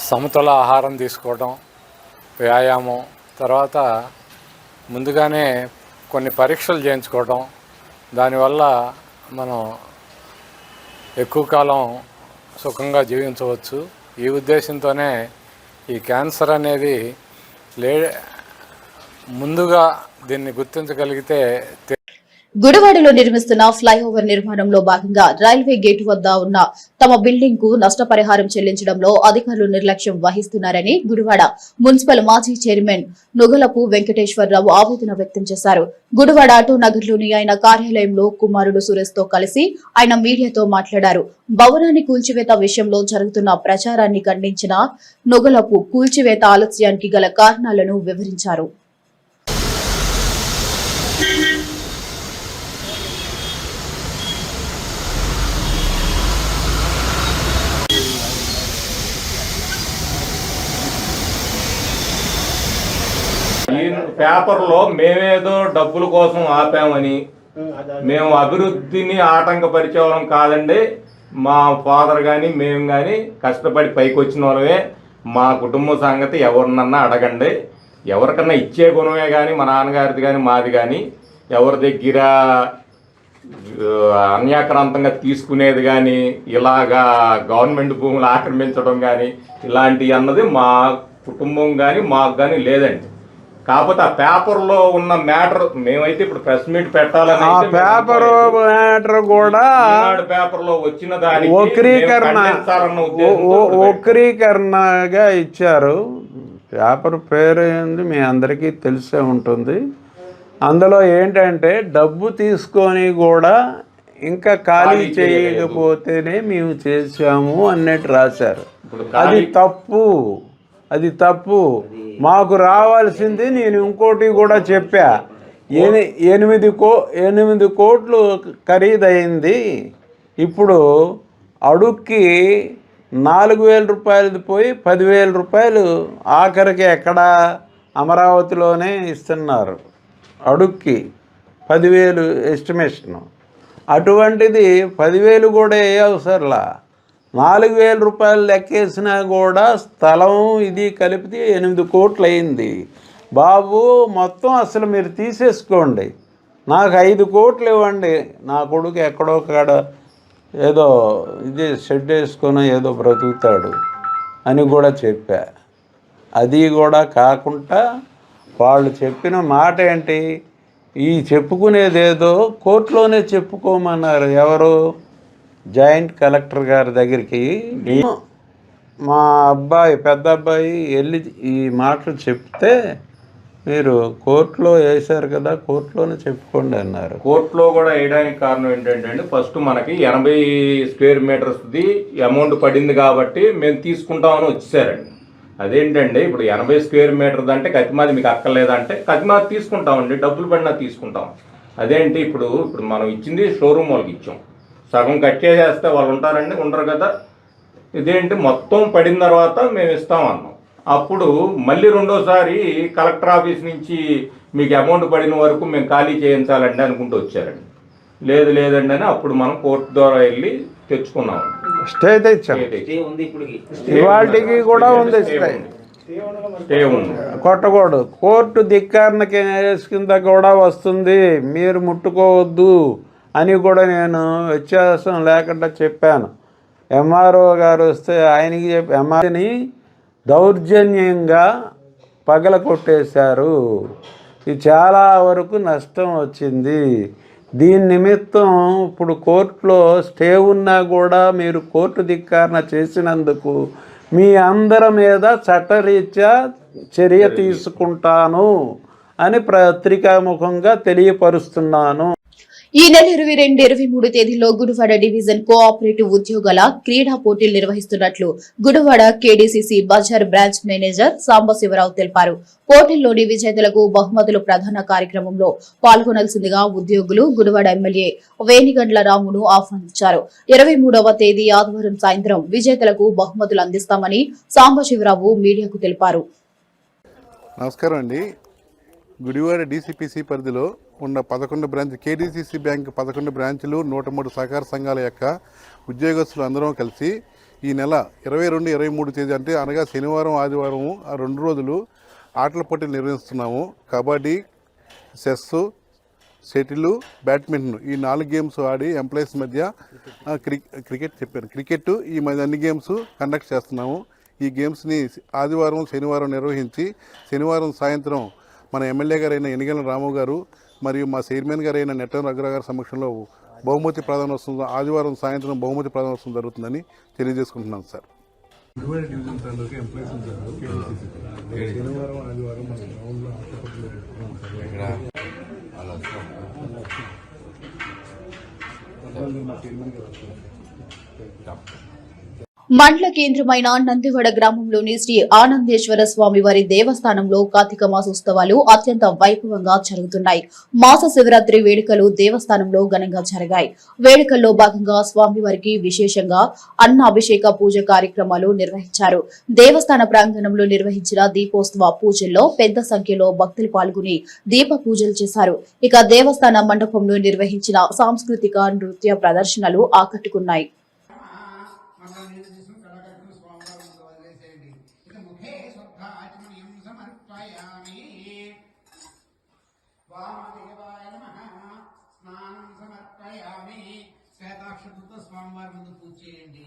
సమతుల ఆహారం తీసుకోవడం, వ్యాయామం, తర్వాత ముందుగానే కొన్ని పరీక్షలు చేయించుకోవడం, దానివల్ల మనం ఎక్కువ కాలం సుఖంగా జీవించవచ్చు. ఈ ఉద్దేశంతోనే ఈ క్యాన్సర్ అనేది ముందుగా దీన్ని గుర్తించగలిగితే. గుడివాడలో నిర్మిస్తున్న ఫ్లైఓవర్ నిర్మాణంలో భాగంగా రైల్వే గేటు వద్ద ఉన్న తమ బిల్డింగ్ కు నష్టపరిహారం చెల్లించడంలో అధికారులు నిర్లక్ష్యం వహిస్తున్నారని గుడివాడ మున్సిపల్ మాజీ చైర్మన్ నుగలపు వెంకటేశ్వరరావు ఆవేదన వ్యక్తం చేశారు. గుడివాడ ఆటో నగర్లోని ఆయన కార్యాలయంలో కుమారుడు సురేష్ తో కలిసి ఆయన మీడియాతో మాట్లాడారు. భవనాన్ని కూల్చివేత విషయంలో జరుగుతున్న ప్రచారాన్ని ఖండించిన నుగలపు కూల్చివేత ఆలస్యానికి గల కారణాలను వివరించారు. పేపర్లో మేమేదో డబ్బుల కోసం ఆపామని, మేము అభివృద్ధిని ఆటంకపరిచే వాళ్ళం కాదండి. మా ఫాదర్ కానీ మేము కానీ కష్టపడి పైకి వచ్చిన వాళ్ళమే. మా కుటుంబ సంగతి ఎవరినన్నా అడగండి. ఎవరికన్నా ఇచ్చే గుణమే కానీ మా నాన్నగారిది కానీ మాది కానీ, ఎవరి దగ్గర అన్యాక్రాంతంగా తీసుకునేది కానీ, ఇలాగా గవర్నమెంట్ భూములు ఆక్రమించడం కానీ ఇలాంటివి అన్నది మా కుటుంబం కానీ మాకు కానీ లేదండి. కాకపోతే ఆ పేపర్లో ఉన్న మ్యాటర్ మేమైతే ఇప్పుడు ప్రెస్ మీట్ పెట్టాలని పేపర్ మ్యాటర్ కూడా పేపర్లో వచ్చిన దానికి వక్రీకరణగా ఇచ్చారు. పేపర్ పేరు ఏంది మీ అందరికీ తెలిసే ఉంటుంది. అందులో ఏంటంటే డబ్బు తీసుకొని కూడా ఇంకా ఖాళీ చేయకపోతేనే మేము చేసాము అన్నట్టు రాశారు. అది తప్పు. మాకు రావాల్సింది నేను ఇంకోటి కూడా చెప్పా. 8 కోట్లు ఖరీదైంది. ఇప్పుడు అడుక్కి 4,000 రూపాయలది పోయి 10,000 రూపాయలు ఆఖరికి ఎక్కడ అమరావతిలోనే ఇస్తున్నారు. అడుక్కి 10,000 ఎస్టిమేషను. అటువంటిది 10,000 కూడా ఏ అవసరంలా. 4,000 రూపాయలు లెక్కేసినా కూడా స్థలం ఇది కలిపితే 8 కోట్లు అయింది. బాబు మొత్తం అసలు మీరు తీసేసుకోండి, నాకు 5 కోట్లు ఇవ్వండి, నా కొడుకు ఎక్కడో కాడ ఏదో ఇది షెడ్ వేసుకొని ఏదో బ్రతుకుతాడు అని కూడా చెప్పా. అది కూడా కాకుండా వాళ్ళు చెప్పిన మాట ఏంటి, ఈ చెప్పుకునేదేదో కోర్టులోనే చెప్పుకోమన్నారు. ఎవరు? జాయింట్ కలెక్టర్ గారి దగ్గరికి మా పెద్ద అబ్బాయి వెళ్ళి ఈ మాటలు చెప్తే, మీరు కోర్టులో వేశారు కదా, కోర్టులోనే చెప్పుకోండి అన్నారు. కోర్టులో కూడా వేయడానికి కారణం ఏంటంటే ఫస్ట్ మనకి 80 స్క్వేర్ మీటర్స్ది అమౌంట్ పడింది కాబట్టి మేము తీసుకుంటామని వచ్చేసారండి. అదేంటండి ఇప్పుడు 80 స్క్వేర్ మీటర్ది అంటే కతిమాది మీకు అక్కర్లేదంటే కతిమాది తీసుకుంటామండి, డబ్బులు పడినా తీసుకుంటాం. అదేంటి ఇప్పుడు మనం ఇచ్చింది షోరూమ్ వాళ్ళకి ఇచ్చాం, సగం కట్ చేసేస్తే వాళ్ళు ఉంటారండి, ఉండరు కదా. ఇదేంటి మొత్తం పడిన తర్వాత మేము ఇస్తామన్నాం. అప్పుడు మళ్ళీ రెండోసారి కలెక్టర్ ఆఫీస్ నుంచి మీకు అమౌంట్ పడిన వరకు మేము ఖాళీ చేయించాలండి అనుకుంటూ వచ్చారండి. లేదండి అని అప్పుడు మనం కోర్టు ద్వారా వెళ్ళి తెచ్చుకున్నాం. స్టే తెచ్చాం. ఇవాళకి కూడా ఉంది స్టే ఉంది. కొట్టకూడదు. కోర్టు ధిక్కారణ కేసు కింద కూడా వస్తుంది, మీరు ముట్టుకోవద్దు అని కూడా నేను వ్యత్యాసం లేకుండా చెప్పాను. ఎంఆర్ఓ గారు వస్తే ఆయనకి చెప్పి ఎంఆర్ని దౌర్జన్యంగా పగల కొట్టేశారు. ఇది చాలా వరకు నష్టం వచ్చింది. దీని నిమిత్తం ఇప్పుడు కోర్టులో స్టే ఉన్నా కూడా మీరు కోర్టు ధిక్కారణ చేసినందుకు మీ అందరి మీద చట్టరీత్యా చర్య తీసుకుంటాను అని పత్రికాముఖంగా తెలియపరుస్తున్నాను. ఈ నెల 22, 23 తేదీల్లో గుడివాడ డివిజన్ కోఆపరేటివ్ ఉద్యోగాల క్రీడా పోటీలు నిర్వహిస్తున్నట్లు గుడివాడ కేడీసీసీ బజార్ బ్రాంచ్ మేనేజర్ సాంబశివరావు తెలిపారు. పోటీల్లోని విజేతలకు బహుమతులు ప్రధాన కార్యక్రమంలో పాల్గొనాల్సిందిగా ఉద్యోగులు గుడివాడ ఎమ్మెల్యే వేణిగండ్ల రామును ఆహ్వానించారు. 23వ తేదీ ఆదివారం సాయంత్రం విజేతలకు బహుమతులు అందిస్తామని సాంబశివరావు మీడియాకు తెలిపారు. నమస్కారం అండి. గుడివాడ డీసీపీసీ పరిధిలో ఉన్న 11 బ్రాంచ్ కేడీసీసీ బ్యాంక్ 11 బ్రాంచ్లు 103 సహకార సంఘాల యొక్క ఉద్యోగస్తులు అందరం కలిసి ఈ నెల 22, 23 తేదీ అంటే అనగా శనివారం ఆదివారం ఆ 2 రోజులు ఆటల పోటీలు నిర్వహిస్తున్నాము. కబడ్డీ, చెస్, షటిల్, బ్యాడ్మింటన్ ఈ 4 గేమ్స్ ఆడి ఎంప్లాయీస్ మధ్య క్రికెట్ ఈ మధ్య అన్ని గేమ్స్ కండక్ట్ చేస్తున్నాము. ఈ గేమ్స్ని ఆదివారం శనివారం నిర్వహించి శనివారం సాయంత్రం మన ఎమ్మెల్యే గారైన ఎనిగెల రాము గారు మరియు మా చైర్మన్ గారైన నెట్టం రఘురావు గారి సమక్షంలో బహుమతి ప్రదానోత్సవం ఆదివారం సాయంత్రం బహుమతి ప్రదానోత్సవం జరుగుతుందని తెలియజేసుకుంటున్నాను సార్. మండల కేంద్రమైన నందివడ గ్రామంలోని శ్రీ ఆనందేశ్వర స్వామి వారి దేవస్థానంలో కార్తీక మాసోత్సవాలు అత్యంత వైభవంగా జరుగుతున్నాయి. మాస శివరాత్రి వేడుకలు దేవస్థానంలో ఘనంగా జరిగాయి. వేడుకల్లో భాగంగా స్వామివారికి విశేషంగా అన్న అభిషేక పూజ కార్యక్రమాలు నిర్వహించారు. దేవస్థాన ప్రాంగణంలో నిర్వహించిన దీపోత్సవ పూజల్లో పెద్ద సంఖ్యలో భక్తులు పాల్గొని దీప పూజలు చేశారు. ఇక దేవస్థాన మండపంలో నిర్వహించిన సాంస్కృతిక నృత్య ప్రదర్శనలు ఆకట్టుకున్నాయి. స్వామివారి ముందు పూజ చేయండి.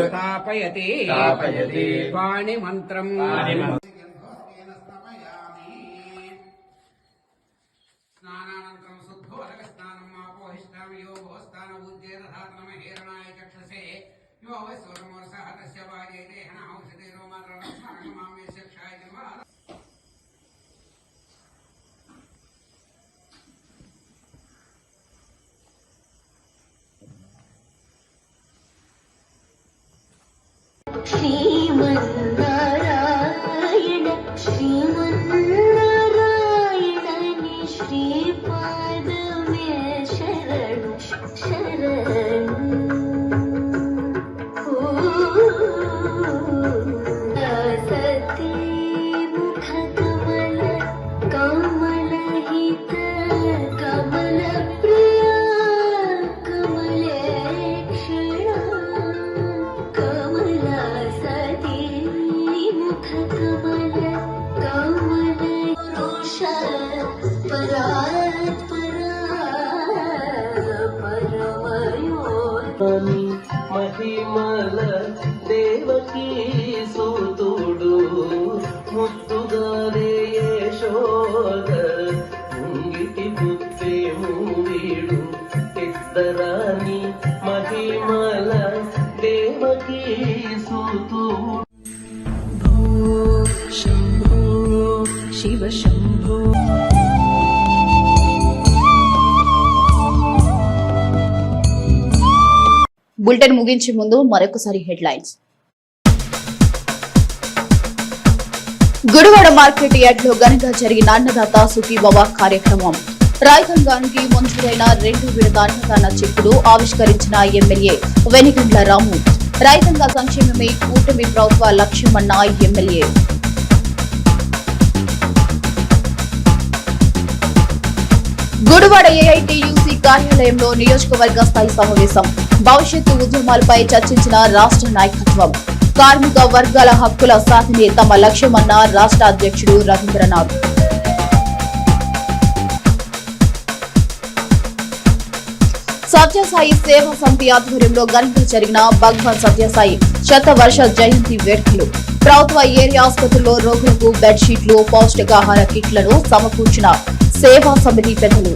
స్థాపయతి వాణి మంత్రం స్నానానంతరం శుద్ధోదక స్నానం ఆపోహిష్టామి యోగో స్థాన ఉజ్జేరధాతనమ హేరణాయ చక్షసే యో వై సోరమోరసః తస్య వాజేతే హన ఔషధే రోమాద్రవస్మాకం మామే శక్షాయ జన్మ. శ్రీమన్నారాయణ శ్రీమన్నారాయణని శ్రీపాదమే శరణు శరణు. సతీ ముఖ కమల కమలహిత కమల ప్రియ కమలేక్షణ కమలా సతీ ముఖ కమల కమల పురుష పరాత్పరా పరమయోని మహిమల దేవకీ సూతుడు ముత్తుగారే యశోద ముంగిటి పుత్రేము వీడు ఇద్దరాని మహిమల దేవకీ సూతుడు. శంభో శివ శంభో. బులెటిన్ ముగించే ముందు మరొకసారి హెడ్లైన్స్. గుడివాడ మార్కెట్ యార్డ్ లో ఘనంగా జరిగిన అన్నదాత సుఖీభవ కార్యక్రమం. రైతాంగానికి మంజూరైన 2 విడత అన్నదాన చెక్కులు ఆవిష్కరించిన ఎమ్మెల్యే వెనిగండ్ల రాము. రైతాంగ సంక్షేమమే కూటమి ప్రభుత్వ లక్ష్యమన్న ఎమ్మెల్యే. గుడివాడ ఏఐటీయూసీ కార్యాలయంలో నియోజకవర్గ స్థాయి సమావేశం. భవిష్యత్తు ఉద్యమాలపై చర్చించిన రాష్ట్ర నాయకత్వం. కార్మిక వర్గాల హక్కుల సాధనే తమ లక్ష్యమన్న రాష్ట్ర అధ్యక్షుడు రవీంద్రనాథ్. సత్యసాయి సేవా సమితి ఆధ్వర్యంలో ఘనంగా జరిగిన భగవాన్ సత్యసాయి శతవర్ష జయంతి వేడుకలు. ప్రభుత్వ ఏరియా ఆసుపత్రుల్లో రోగులకు బెడ్షీట్లు, పౌష్టికాహార కిట్లను సమకూర్చిన సేవా సమితి పెద్దలు.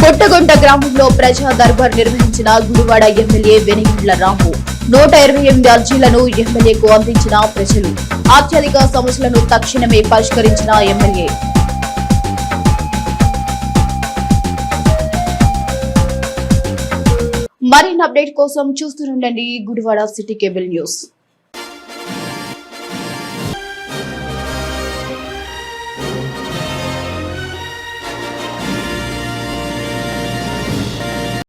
పుట్టగుంట గ్రామంలో ప్రజా దర్బార్ నిర్వహించిన గుడివాడ ఎమ్మెల్యే వెనిగండ్ల రాము. 128 అర్జీలను ఎమ్మెల్యేకు అందించిన ప్రజలు. అత్యధిక సమస్యలను తక్షణమే పరిష్కరించిన ఎమ్మెల్యే. మరిన్ని అప్డేట్ కోసం చూస్తూనే ఉండండి గుడివాడ సిటీ కేబుల్ న్యూస్.